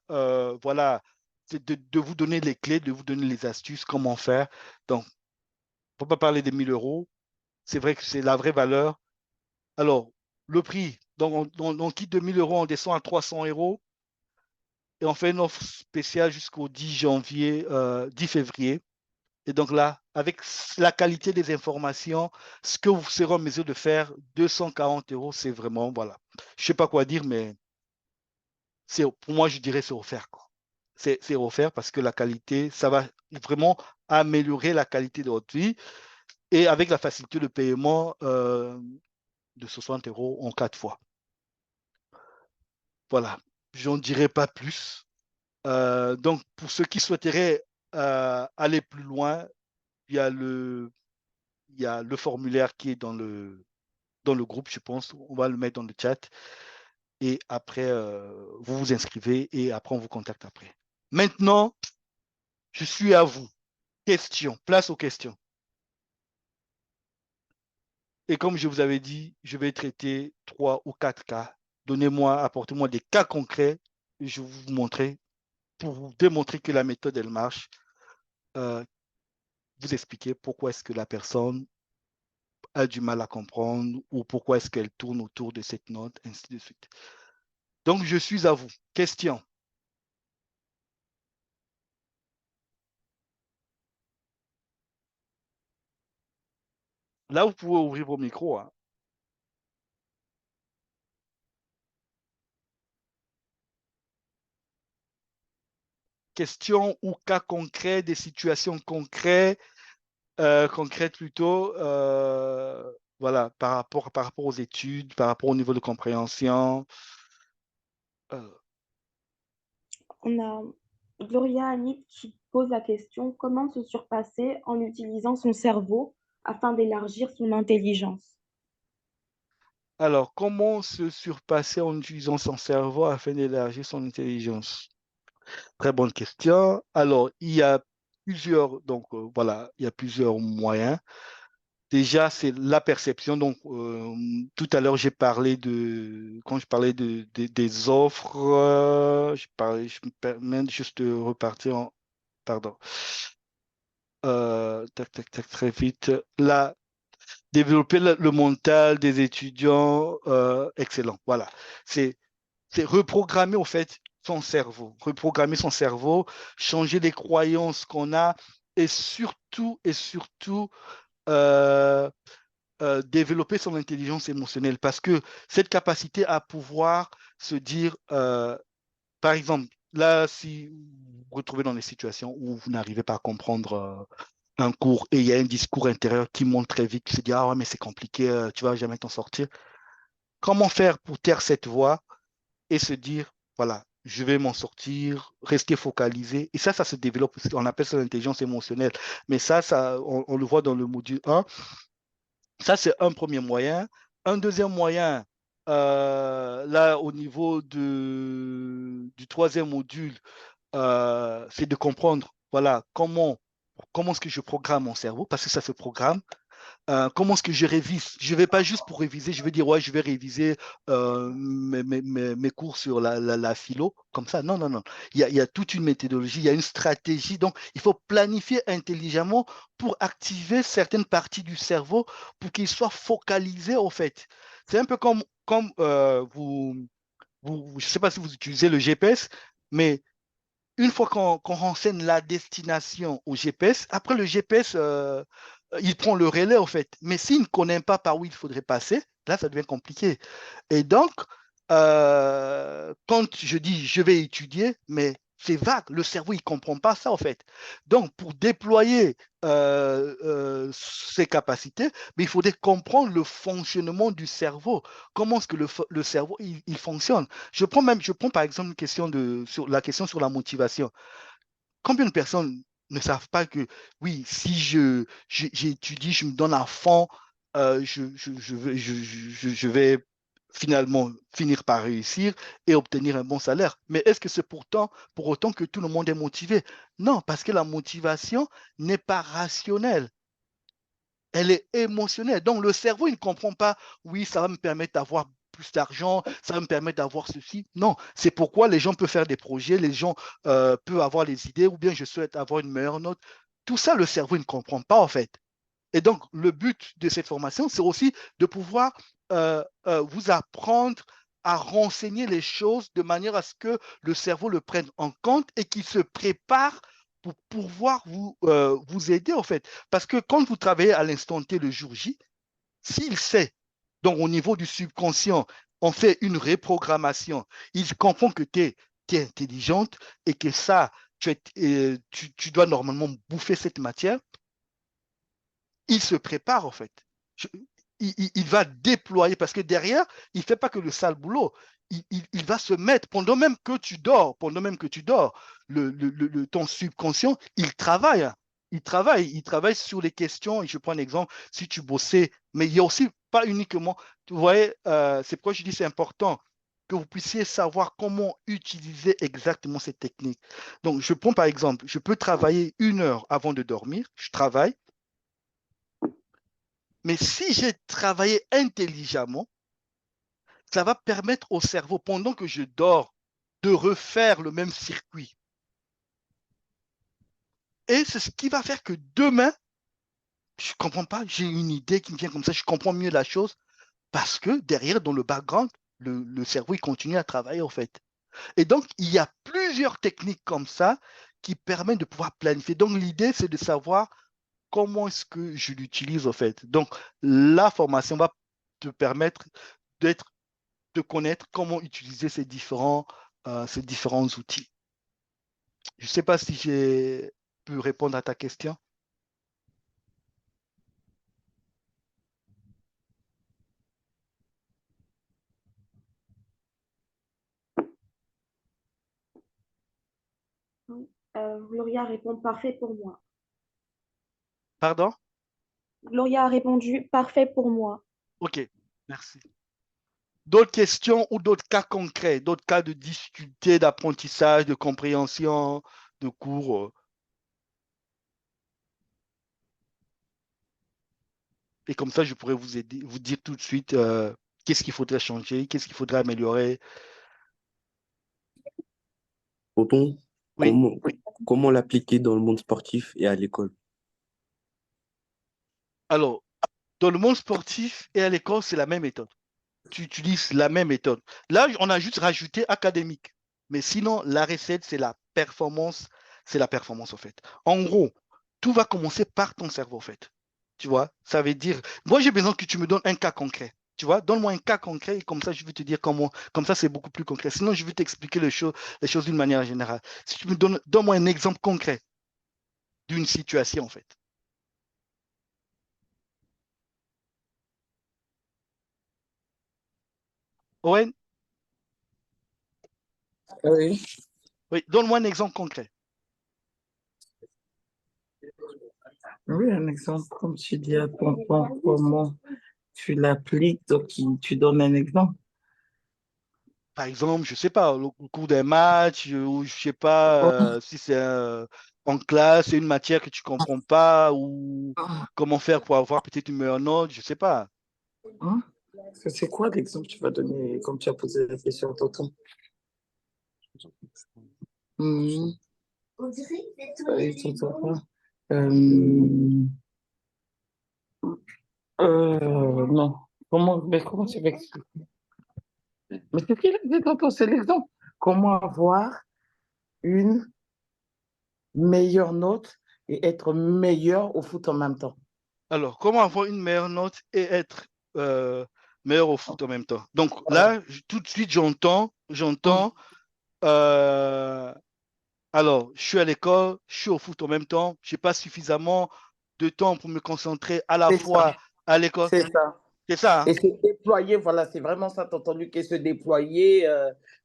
voilà, c'est de vous donner les clés, de vous donner les astuces, comment faire. Donc, il ne faut pas parler des 1000 euros. C'est vrai que c'est la vraie valeur. Alors, le prix, donc on quitte de 1000 euros, on descend à 300 euros et on fait une offre spéciale jusqu'au 10 janvier, 10 février. Et donc là, avec la qualité des informations, ce que vous serez en mesure de faire, 240 euros, c'est vraiment, voilà. Je ne sais pas quoi dire, mais pour moi, je dirais c'est offert, quoi. C'est offert parce que la qualité, ça va vraiment améliorer la qualité de votre vie. Et avec la facilité de paiement de 60 euros en 4 fois. Voilà, je n'en dirai pas plus. Donc, pour ceux qui souhaiteraient aller plus loin, il y a le formulaire qui est dans le groupe, je pense. On va le mettre dans le chat. Et après, vous vous inscrivez et après, on vous contacte après. Maintenant, je suis à vous. Questions, place aux questions. Et comme je vous avais dit, je vais traiter 3 ou 4 cas. Donnez-moi, apportez-moi des cas concrets. Et je vais vous montrer, pour vous démontrer que la méthode, elle marche. Euh, vous expliquer pourquoi est-ce que la personne a du mal à comprendre ou pourquoi est-ce qu'elle tourne autour de cette note, ainsi de suite. Donc, je suis à vous. Question. Là, vous pouvez ouvrir vos micros. Hein. Question ou cas concret, des situations concrètes, concrètes plutôt, voilà, par rapport aux études, par rapport au niveau de compréhension. On a Gloria Anit qui pose la question, comment se surpasser en utilisant son cerveau afin d'élargir son intelligence? Alors, comment se surpasser en utilisant son cerveau afin d'élargir son intelligence? Très bonne question. Alors, il y a plusieurs, donc voilà, il y a plusieurs moyens. Déjà, c'est la perception. Donc, tout à l'heure, j'ai parlé quand je parlais des offres, je me permets juste de repartir pardon, tac, tac, tac, très vite. Là, développer le mental des étudiants, excellent. Voilà. C'est reprogrammer, au fait, son cerveau. Reprogrammer son cerveau, changer les croyances qu'on a et surtout, euh, développer son intelligence émotionnelle parce que cette capacité à pouvoir se dire, par exemple, là, si vous vous retrouvez dans des situations où vous n'arrivez pas à comprendre un cours et il y a un discours intérieur qui monte très vite, qui se dit, ah ouais, mais c'est compliqué, tu vas jamais t'en sortir. Comment faire pour taire cette voix et se dire, voilà, je vais m'en sortir, rester focalisé. Et ça se développe, on appelle ça l'intelligence émotionnelle. Mais ça on le voit dans le module 1. Ça, c'est un premier moyen. Un deuxième moyen, là, au niveau du troisième module, c'est de comprendre, voilà, comment est-ce que je programme mon cerveau, parce que ça se programme. Comment est-ce que je révise? Je ne vais pas juste pour réviser, je vais dire, ouais, je vais réviser mes cours sur la philo, comme ça. Non, non, non. Il y a toute une méthodologie, il y a une stratégie. Donc, il faut planifier intelligemment pour activer certaines parties du cerveau pour qu'il soit focalisé, au fait. C'est un peu comme je ne sais pas si vous utilisez le GPS, mais une fois qu'on renseigne la destination au GPS, après le GPS, il prend le relais, en fait. Mais s'il ne connaît pas par où il faudrait passer, là, ça devient compliqué. Et donc, quand je dis je vais étudier, mais c'est vague, le cerveau, il ne comprend pas ça, en fait. Donc, pour déployer ses capacités, mais il faudrait comprendre le fonctionnement du cerveau. Comment est-ce que le cerveau, il fonctionne? Je prends par exemple une question sur la question sur la motivation. Combien de personnes ne savent pas que, oui, si j'étudie, je me donne à fond, je vais finalement finir par réussir et obtenir un bon salaire. Mais est-ce que c'est pour autant que tout le monde est motivé? Non, parce que la motivation n'est pas rationnelle, elle est émotionnelle. Donc, le cerveau, il ne comprend pas, oui, ça va me permettre d'avoir plus d'argent, ça va me permettre d'avoir ceci. Non, c'est pourquoi les gens peuvent faire des projets, les gens peuvent avoir les idées, ou bien je souhaite avoir une meilleure note. Tout ça, le cerveau il ne comprend pas, en fait. Et donc, le but de cette formation, c'est aussi de pouvoir vous apprendre à renseigner les choses de manière à ce que le cerveau le prenne en compte et qu'il se prépare pour pouvoir vous aider, en fait. Parce que quand vous travaillez à l'instant T le jour J, s'il sait, donc au niveau du subconscient, on fait une reprogrammation, il comprend que tu es intelligente et que ça, tu dois normalement bouffer cette matière, il se prépare en fait. Je- il va déployer parce que derrière, il ne fait pas que le sale boulot. Il va se mettre pendant même que tu dors, ton subconscient, il travaille, hein. Il travaille sur les questions. Et je prends un exemple, si tu bossais, mais il y a aussi pas uniquement, tu voyez, c'est pourquoi je dis c'est important que vous puissiez savoir comment utiliser exactement cette technique. Donc, je prends par exemple, je peux travailler 1 heure avant de dormir, je travaille. Mais si j'ai travaillé intelligemment, ça va permettre au cerveau, pendant que je dors, de refaire le même circuit. Et c'est ce qui va faire que demain, je ne comprends pas, j'ai une idée qui me vient comme ça, je comprends mieux la chose, parce que derrière, dans le background, le cerveau, il continue à travailler, en fait. Et donc, il y a plusieurs techniques comme ça qui permettent de pouvoir planifier. Donc, l'idée, c'est de savoir comment est-ce que je l'utilise, en fait. Donc, la formation va te permettre d'être de connaître comment utiliser ces différents outils. Je ne sais pas si j'ai pu répondre à ta question. Oui. Gloria répond parfait pour moi. Pardon? Gloria a répondu parfait pour moi. OK, merci. D'autres questions ou d'autres cas concrets, d'autres cas de difficulté d'apprentissage, de compréhension, de cours. Et comme ça, je pourrais vous aider, vous dire tout de suite qu'est-ce qu'il faudrait changer, qu'est-ce qu'il faudrait améliorer. Tonton, Oui. comment, comment l'appliquer dans le monde sportif et à l'école? Alors, dans le monde sportif et à l'école, c'est la même méthode. Tu utilises la même méthode. Là, on a juste rajouté académique. Mais sinon, la recette, c'est la performance, en fait. En gros, tout va commencer par ton cerveau, en fait. Tu vois, ça veut dire, moi, j'ai besoin que tu me donnes un cas concret. Tu vois, donne-moi un cas concret et comme ça, je vais te dire comment, comme ça, c'est beaucoup plus concret. Sinon, je vais t'expliquer les choses d'une manière générale. Si tu me donne-moi un exemple concret d'une situation, en fait. Owen, Oui, oui, donne-moi un exemple concret. oui, un exemple, comme tu dis à tonton, comment tu l'appliques, donc tu donnes un exemple. Par exemple, je sais pas, au cours d'un match, ou je sais pas si c'est en classe, c'est une matière que tu comprends pas, ou comment faire pour avoir peut-être une meilleure note, je sais pas. Hein? C'est quoi l'exemple que tu vas donner, comme tu as posé la question à tonton? Mhm. Tonton. Euh, non. Comment tu vas expliquer? Mais c'est qui l'exemple, tonton? C'est l'exemple. Comment avoir une meilleure note et être meilleur au foot en même temps? Alors, comment avoir une meilleure note et être meilleur au foot en même temps? Donc là, tout de suite, j'entends, euh, alors, je suis à l'école, je suis au foot en même temps, je n'ai pas suffisamment de temps pour me concentrer à la C'est ça, fois à l'école. c'est ça. C'est ça, hein? Et se déployer, voilà, c'est vraiment ça, t'as entendu, que se déployer,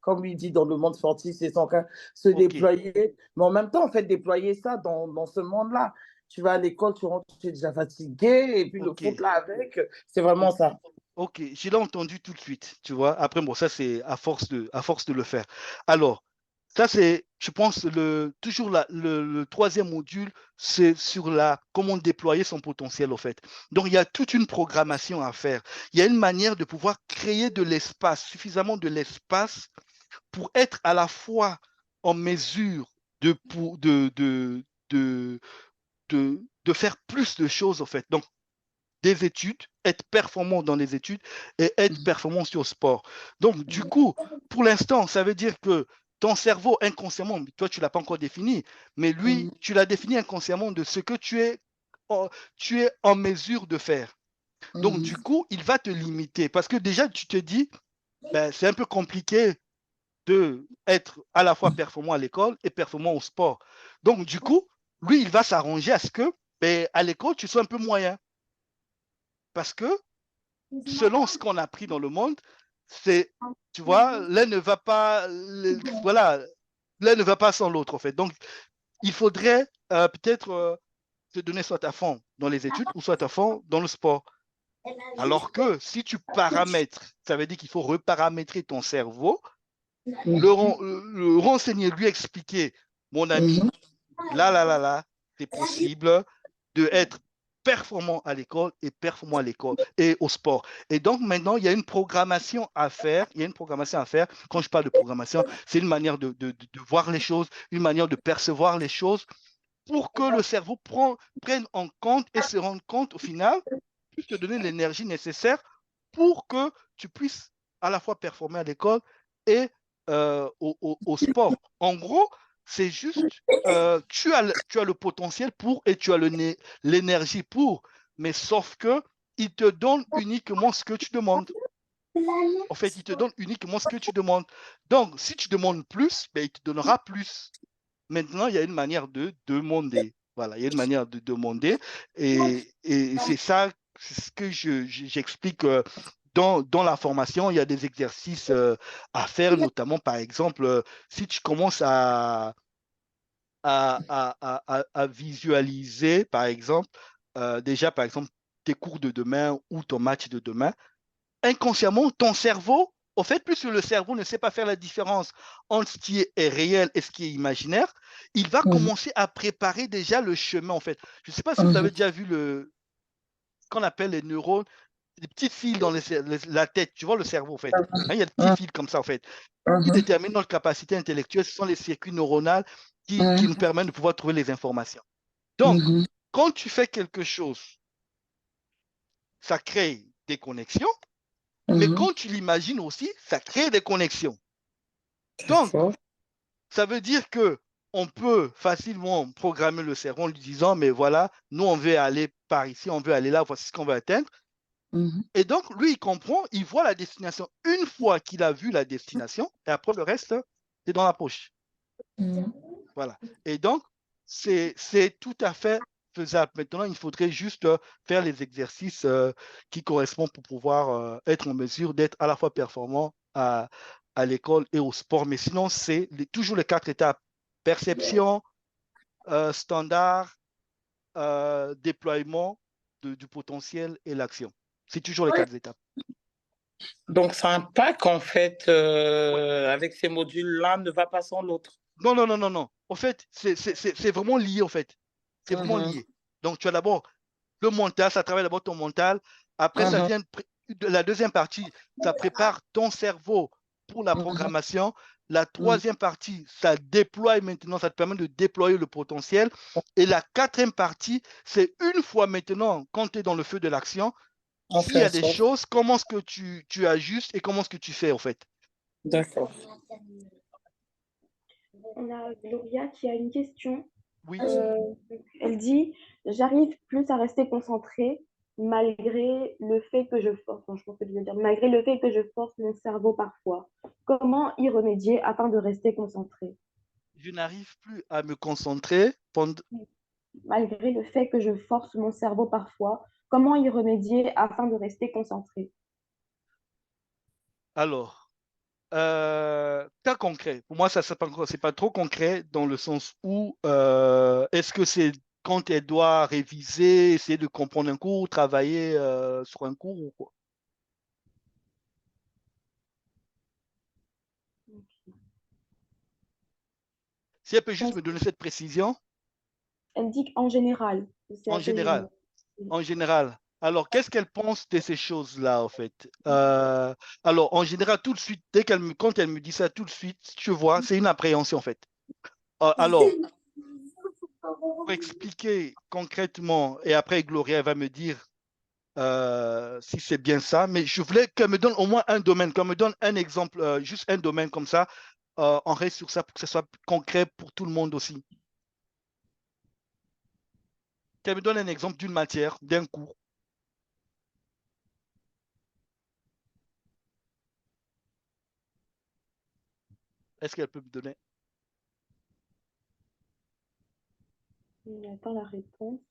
comme il dit dans le monde sportif, c'est son cas, se Ok, déployer, mais en même temps, en fait, déployer ça dans ce monde-là. Tu vas à l'école, tu rentres, tu es déjà fatigué, et puis le ok, foot là avec, c'est vraiment ok. ça. Ok, je l'ai entendu tout de suite, tu vois. Après, bon, ça, c'est à force de le faire. Alors, ça, c'est, je pense, toujours le troisième module, c'est sur comment déployer son potentiel, au fait. Donc, il y a toute une programmation à faire. Il y a une manière de pouvoir créer de l'espace, suffisamment de l'espace pour être à la fois en mesure de, de faire plus de choses, en fait. Donc, des études, être performant dans les études et être performant sur le sport. Donc, du coup, pour l'instant, ça veut dire que ton cerveau inconsciemment, toi, tu ne l'as pas encore défini, mais lui, tu l'as défini inconsciemment de ce que tu es en mesure de faire. Donc, du coup, il va te limiter parce que déjà, tu te dis, ben, c'est un peu compliqué de être à la fois performant à l'école et performant au sport. Donc, du coup, lui, il va s'arranger à ce que, ben, à l'école, tu sois un peu moyen. Parce que selon ce qu'on a appris dans le monde, c'est, tu vois, l'un ne va pas, voilà, l'un ne va pas sans l'autre, en fait. Donc, il faudrait peut-être te donner soit à fond dans les études ou soit à fond dans le sport. Alors que si tu paramètres, ça veut dire qu'il faut reparamétrer ton cerveau, le renseigner, lui expliquer, mon ami, là, c'est possible de être performant à l'école et performant à l'école et au sport. Et donc maintenant, il y a une programmation à faire. Il y a une programmation à faire. Quand je parle de programmation, c'est une manière de voir les choses, une manière de percevoir les choses pour que le cerveau prenne en compte et se rende compte au final, puisse te donner l'énergie nécessaire pour que tu puisses à la fois performer à l'école et au sport. En gros, c'est juste, tu as le potentiel pour et tu as l'énergie pour, mais sauf que il te donne uniquement ce que tu demandes. En fait, il te donne uniquement ce que tu demandes. Donc, si tu demandes plus, ben, il te donnera plus. Maintenant, il y a une manière de demander. Voilà, il y a une manière de demander. Et c'est ça, c'est ce que j'explique dans la formation. Il y a des exercices à faire, notamment, par exemple, si tu commences à visualiser, par exemple, déjà, par exemple, tes cours de demain ou ton match de demain, inconsciemment, ton cerveau, au fait, puisque le cerveau ne sait pas faire la différence entre ce qui est réel et ce qui est imaginaire, il va commencer à préparer déjà le chemin, en fait. Je ne sais pas si vous avez déjà vu ce qu'on appelle les neurones, des petits fils dans la tête, tu vois le cerveau, en fait. Hein, il y a des petits fils comme ça, en fait, qui déterminent notre capacité intellectuelle. Ce sont les circuits neuronaux qui nous permettent de pouvoir trouver les informations. Donc, quand tu fais quelque chose, ça crée des connexions, mais quand tu l'imagines aussi, ça crée des connexions. Donc, D'accord. ça veut dire que on peut facilement programmer le cerveau en lui disant, mais voilà, nous, on veut aller par ici, on veut aller là, voici ce qu'on veut atteindre. Et donc, lui, il comprend, il voit la destination. Une fois qu'il a vu la destination, et après le reste, c'est dans la poche. Voilà. Et donc, c'est tout à fait faisable. Maintenant, il faudrait juste faire les exercices qui correspondent pour pouvoir être en mesure d'être à la fois performant à l'école et au sport. Mais sinon, c'est toujours les quatre étapes. Perception, standard, déploiement du potentiel et l'action. C'est toujours les quatre étapes. Donc, ça impacte, en fait, Ouais. avec ces modules-là, ne va pas sans l'autre. Non, non, non, non, non. En fait, c'est vraiment lié, en fait. C'est vraiment lié. Donc, tu as d'abord le mental, ça travaille d'abord ton mental. Après, ça vient la deuxième partie, ça prépare ton cerveau pour la programmation. La troisième partie, ça déploie maintenant, ça te permet de déployer le potentiel. Et la quatrième partie, c'est une fois maintenant, quand tu es dans le feu de l'action, On s'il fait y en a des sorte. choses, comment est-ce que tu ajustes et comment est-ce que tu fais, en fait. D'accord. On a Gloria qui a une question. Oui, Euh, Elle dit, j'arrive plus à rester concentrée malgré le fait que je force, non, je pense que je veux dire, malgré le fait que je force mon cerveau parfois. Comment y remédier afin de rester concentrée? je n'arrive plus à me concentrer pendant... Malgré le fait que je force mon cerveau parfois, comment y remédier afin de rester concentrée? Alors, cas concret. Pour moi, ça, c'est pas trop concret dans le sens où est-ce que c'est quand elle doit réviser, essayer de comprendre un cours, travailler sur un cours ou quoi? Si elle peut juste me donner cette précision, Elle dit qu'en général, c'est en assez général, général. en général. Alors, qu'est-ce qu'elle pense de ces choses-là, en fait? Alors, en général, tout de suite, quand elle me dit ça, tout de suite, tu vois, c'est une appréhension, en fait. Alors, pour expliquer concrètement, et après, Gloria va me dire si c'est bien ça, mais je voulais qu'elle me donne au moins un domaine, qu'elle me donne un exemple, juste un domaine comme ça. On reste sur ça pour que ce soit concret pour tout le monde aussi. Qu'elle me donne un exemple d'une matière, d'un cours. Est-ce qu'elle peut me donner? On attend la réponse.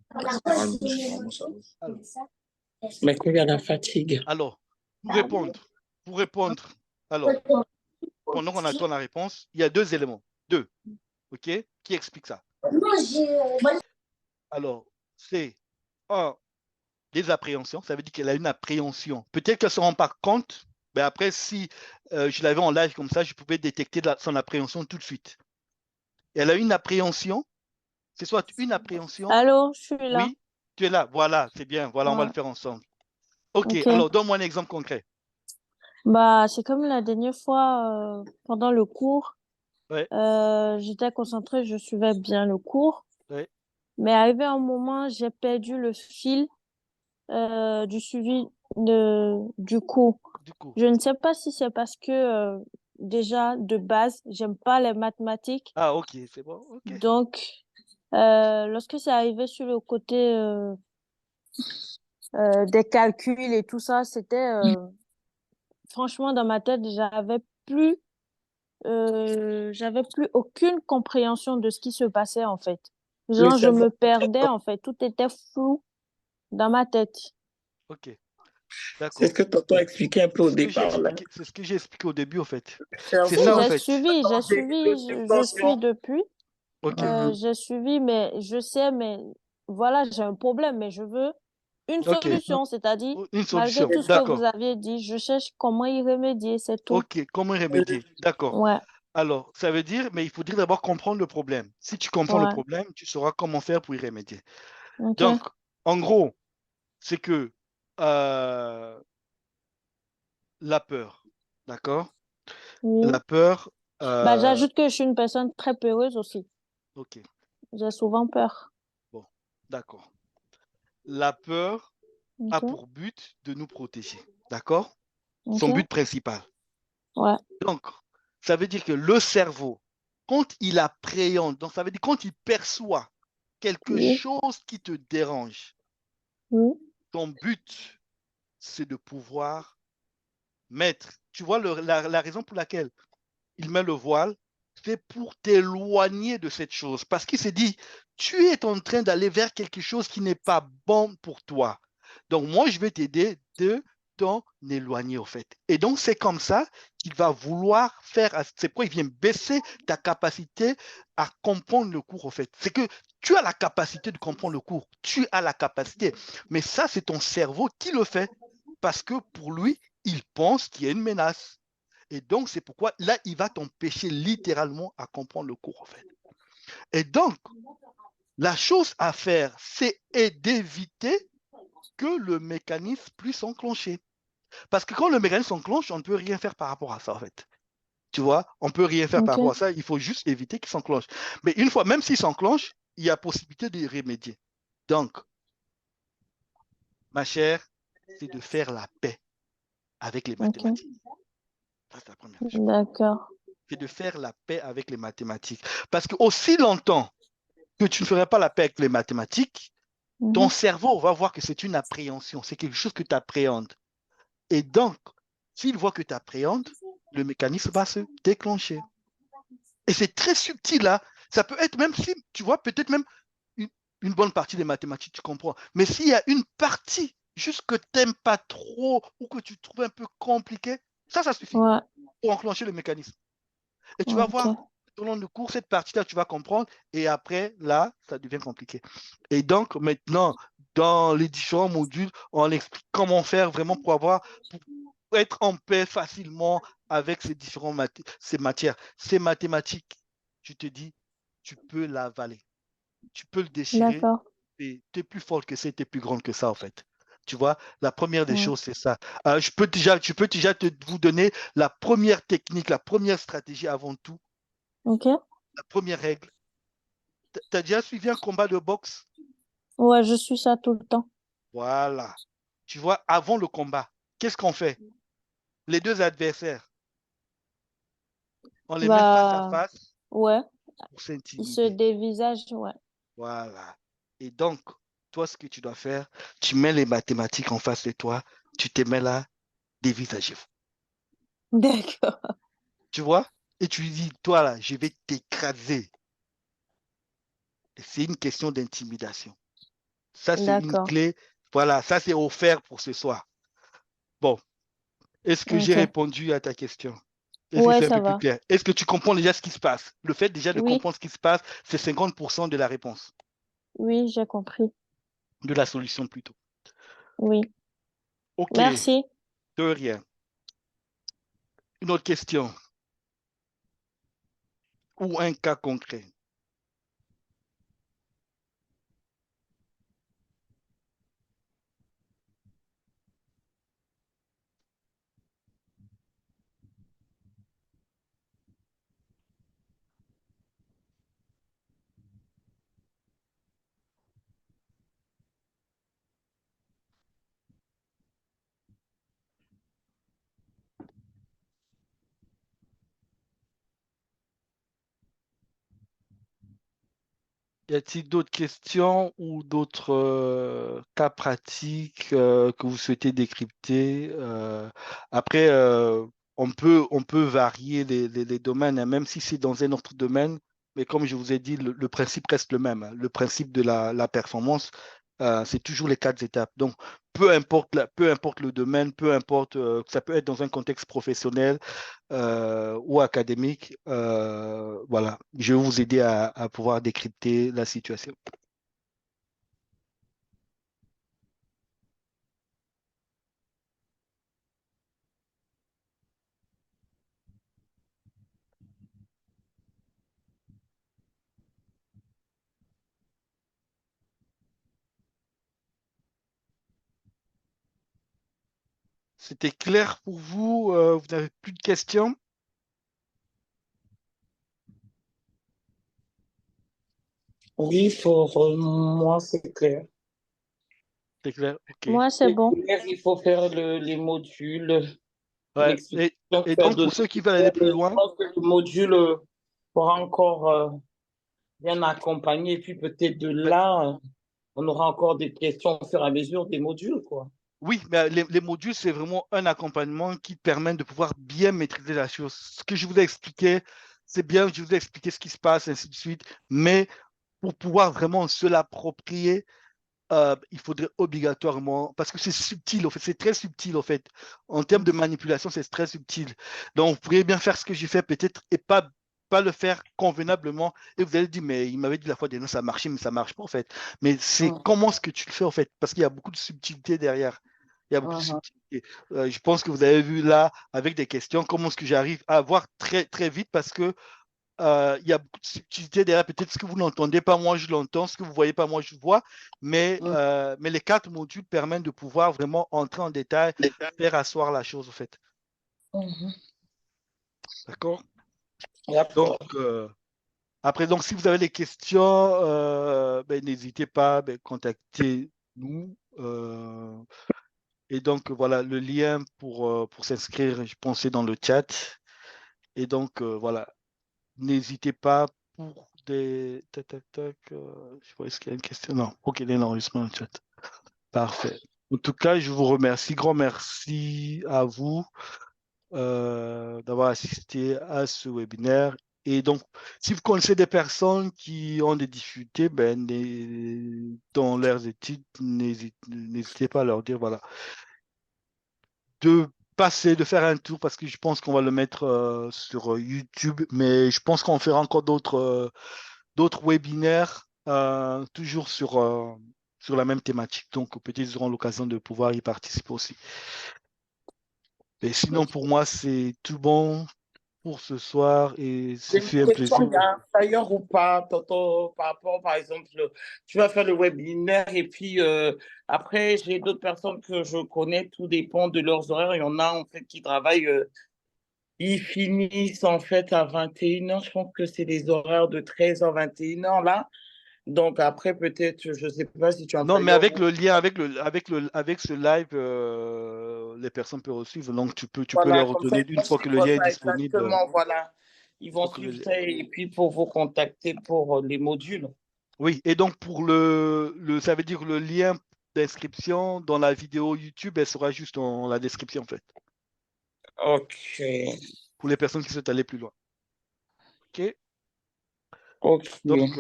Alors, Mais qu'il y a la fatigue. alors, pour répondre, alors, pendant qu'on attend la réponse, il y a deux éléments, deux, OK, qui expliquent ça. Alors, c'est un, des appréhensions, ça veut dire qu'elle a une appréhension. Peut-être qu'elle ne se rend pas compte, mais après, si je l'avais en live comme ça, je pouvais détecter son appréhension tout de suite. Elle a une appréhension, c'est soit une appréhension, Allô, je suis là. oui, tu es là, voilà, c'est bien, voilà, on va Ouais, le faire ensemble. OK, ok. alors donne-moi un exemple concret. Bah, c'est comme la dernière fois, pendant le cours, Ouais, j'étais concentrée, je suivais bien le cours, ouais, mais arrivé un moment, j'ai perdu le fil du suivi du cours. du coup. Je ne sais pas si c'est parce que déjà de base, j'aime pas les mathématiques, Ah, OK, c'est bon, OK. donc lorsque c'est arrivé sur le côté des calculs et tout ça, c'était franchement dans ma tête, j'avais plus aucune compréhension de ce qui se passait en fait. Le Genre, je cerveau. me perdais en fait, tout était flou dans ma tête. OK, C'est ce d'accord. que tonton a expliqué un peu au départ, là. C'est ce que j'ai expliqué au début, en fait. Le C'est cerveau, Oui, ça, en j'ai fait. suivi, de je suis subvention. depuis, OK, j'ai suivi, mais je sais, mais voilà, j'ai un problème, mais je veux une OK. solution, c'est-à-dire, Une malgré solution, tout ce que vous d'accord. aviez dit, je cherche comment y remédier, c'est tout. OK, comment y remédier? D'accord. Ouais, Alors, ça veut dire, mais il faudrait d'abord comprendre le problème. Si tu comprends le ouais, problème, tu sauras comment faire pour y remédier. Donc, ok, en gros, c'est que euh, la peur, d'accord? oui. La peur, Bah, j'ajoute que je suis une personne très peureuse aussi. OK, J'ai souvent peur. bon, d'accord. La peur a Ok, pour but de nous protéger, d'accord? Son ok, but principal. ouais, Donc, ça veut dire que le cerveau, quand il appréhende, donc ça veut dire quand il perçoit quelque oui, chose qui te dérange, oui, ton but, c'est de pouvoir mettre, tu vois, la raison pour laquelle il met le voile, c'est pour t'éloigner de cette chose. Parce qu'il s'est dit, tu es en train d'aller vers quelque chose qui n'est pas bon pour toi. Donc, moi, je vais t'aider de t'en éloigner, au fait. Et donc, c'est comme ça qu'il va vouloir faire. C'est pourquoi il vient baisser ta capacité à comprendre le cours, au fait. C'est que tu as la capacité de comprendre le cours. Tu as la capacité. Mais ça, c'est ton cerveau qui le fait. Parce que pour lui, il pense qu'il y a une menace. Et donc, c'est pourquoi là, il va t'empêcher littéralement à comprendre le cours, en fait. Et donc, la chose à faire, c'est d'éviter que le mécanisme puisse s'enclencher. Parce que quand le mécanisme s'enclenche, on ne peut rien faire par rapport à ça, en fait. Tu vois, on ne peut rien faire par ok, rapport à ça. Il faut juste éviter qu'il s'enclenche. Mais une fois, même s'il s'enclenche, il y a possibilité de remédier. Donc, ma chère, c'est de faire la paix avec les Ok. mathématiques. Ça, c'est la première chose. D'accord. C'est de faire la paix avec les mathématiques. Parce que aussi longtemps que tu ne ferais pas la paix avec les mathématiques, ton Mhm. cerveau va voir que c'est une appréhension, c'est quelque chose que tu appréhendes. Et donc, s'il voit que tu appréhendes, le mécanisme va se déclencher. Et c'est très subtil là. Ça peut être même si, tu vois, peut-être même une, une bonne partie des mathématiques, tu comprends. Mais s'il y a une partie juste que tu n'aimes pas trop ou que tu trouves un peu compliqué, ça suffit Ouais. pour enclencher le mécanisme. Et tu vas Ok. voir, tout au long du cours, cette partie-là, tu vas comprendre. Et après, là, ça devient compliqué. Et donc, maintenant, dans les différents modules, on explique comment faire vraiment pour être en paix facilement avec ces ces matières. Ces mathématiques, tu te dis, tu peux l'avaler. Tu peux le déchirer. D'accord. Et tu es plus fort que ça, tu es plus grande que ça, en fait. Tu vois, la première des Ouais. choses, c'est ça. Je peux déjà vous donner la première technique, la première stratégie avant tout. Ok. La première règle. Tu as déjà suivi un combat de boxe? Ouais, je suis ça tout le temps. Voilà. Tu vois, avant le combat, qu'est-ce qu'on fait? Les deux adversaires, on les met face à Bah, face ouais. pour Il se s'intimider. dévisage, ouais. Voilà. Et donc, toi, ce que tu dois faire, tu mets les mathématiques en face de toi, tu te mets là, dévisagez-vous. D'accord. Tu vois? Et tu lui dis, toi là, je vais t'écraser. Et c'est une question d'intimidation. Ça, c'est une D'accord. clé. Voilà, ça, c'est offert pour ce soir. Bon, est-ce que j'ai Ok. répondu à ta question? Est-ce que Ouais, c'est un ça peu plus va. clair? Est-ce que tu comprends déjà ce qui se passe? Le fait déjà de Oui, comprendre ce qui se passe, c'est 50% de la réponse, oui, j'ai compris. de la solution plutôt. Oui. OK, Merci. de rien. Une autre question ou un cas concret. Y a-t-il d'autres questions ou d'autres cas pratiques que vous souhaitez décrypter? Après, on peut varier les domaines, hein, même si c'est dans un autre domaine, mais comme je vous ai dit, le principe reste le même, hein. Le principe de la performance, c'est toujours les quatre étapes. Donc, peu importe le domaine, peu importe, ça peut être dans un contexte professionnel ou académique, voilà, je vais vous aider à pouvoir décrypter la situation. C'était clair pour vous? Vous n'avez plus de questions? Oui, pour moi, c'est clair. C'est clair, ok. Moi, c'est C'est bon. clair, il faut faire les modules, Ouais. l'explication que Et tu as donc, pour donnée. ceux qui veulent aller plus Je loin, pense que le module pourra encore bien accompagner. Et puis peut-être de ouais, là, on aura encore des questions au fur et à mesure des modules, quoi. oui, mais les modules, c'est vraiment un accompagnement qui permet de pouvoir bien maîtriser la chose. Ce que je vous ai expliqué, c'est bien, je vous ai expliqué ce qui se passe, ainsi de suite, mais pour pouvoir vraiment se l'approprier, il faudrait obligatoirement, parce que c'est subtil, en fait, c'est très subtil, en fait. En termes de manipulation, c'est très subtil. Donc, vous pourriez bien faire ce que j'ai fait, peut-être, et pas le faire convenablement. Et vous allez dire, mais il m'avait dit la fois dernière, ça a marché, mais ça marche pas, en fait. Mais c'est Mhm. comment est-ce que tu le fais, en fait, parce qu'il y a beaucoup de subtilité derrière. Il y a beaucoup de Mhm. subtilité. Je pense que vous avez vu là, avec des questions, comment est-ce que j'arrive à voir très, très vite, parce que il y a beaucoup de subtilité derrière. Peut-être ce que vous n'entendez pas, moi je l'entends. Ce que vous ne voyez pas, moi je vois. Mais les quatre modules permettent de pouvoir vraiment entrer en détail, faire asseoir la chose, en fait. Mhm. D'accord? Donc, D'accord. Après, donc, si vous avez des questions, ben, n'hésitez pas, ben, contactez-nous. Et donc, voilà, le lien pour s'inscrire, je pensais dans le chat. Et donc, voilà, n'hésitez pas pour des... Tac, tac, tac. Je vois, est-ce qu'il y a une question? Non. OK, il y a un enregistrement dans le chat. Parfait. En tout cas, je vous remercie. Grand merci à vous d'avoir assisté à ce webinaire. Et donc, si vous connaissez des personnes qui ont des difficultés dans leurs études, n'hésitez pas à leur dire, voilà, de de faire un tour parce que je pense qu'on va le mettre sur YouTube, mais je pense qu'on fera encore d'autres webinaires, toujours sur la même thématique. Donc, peut-être ils auront l'occasion de pouvoir y participer aussi. Et sinon, pour moi, c'est tout bon pour ce soir et J'ai ce une fut un question, plaisir. il y a un flyer ou pas, Toto, par rapport, par exemple, tu vas faire le webinaire et puis après, j'ai d'autres personnes que je connais, tout dépend de leurs horaires. Il y en a en fait qui travaillent, ils finissent en fait à 21h. Je pense que c'est les horaires de 13h, 21h là. Donc après, peut-être, je ne sais pas si tu as un Non, mais flyer. avec le lien, avec ce live, les personnes peuvent aussi suivre. Donc, tu peux Voilà, leur comme ça, donner ils une vont fois que suivre le lien est ça disponible. exactement. Voilà. Ils vont Faut que suivre ça et puis pour vous contacter pour les modules. Oui, et donc pour ça veut dire le lien d'inscription dans la vidéo YouTube, elle sera juste dans la description en fait, Ok. pour les personnes qui souhaitent aller plus loin. OK? Ok. Donc,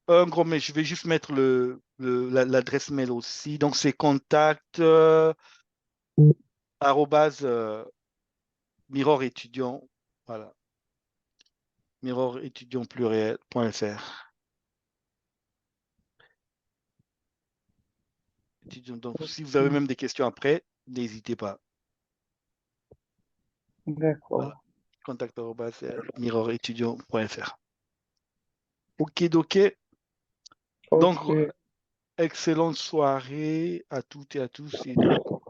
un gros mail, je vais juste mettre l'adresse mail aussi. Donc, c'est contact arrobase, Mirror étudiant, voilà, mirrorétudiantpluriel.fr. Donc, si vous avez même des questions après, n'hésitez pas. D'accord. Voilà, contact arrobase, mirrorétudiant.fr. OK, donc, donc, Ok. excellente soirée à toutes et à tous. Et donc,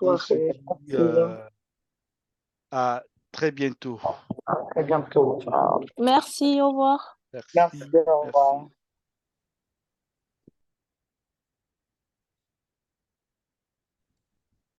on se Soirée. dit Merci. à très bientôt. À très bientôt. Ciao. Merci, au revoir. Merci. Merci, Au revoir. merci.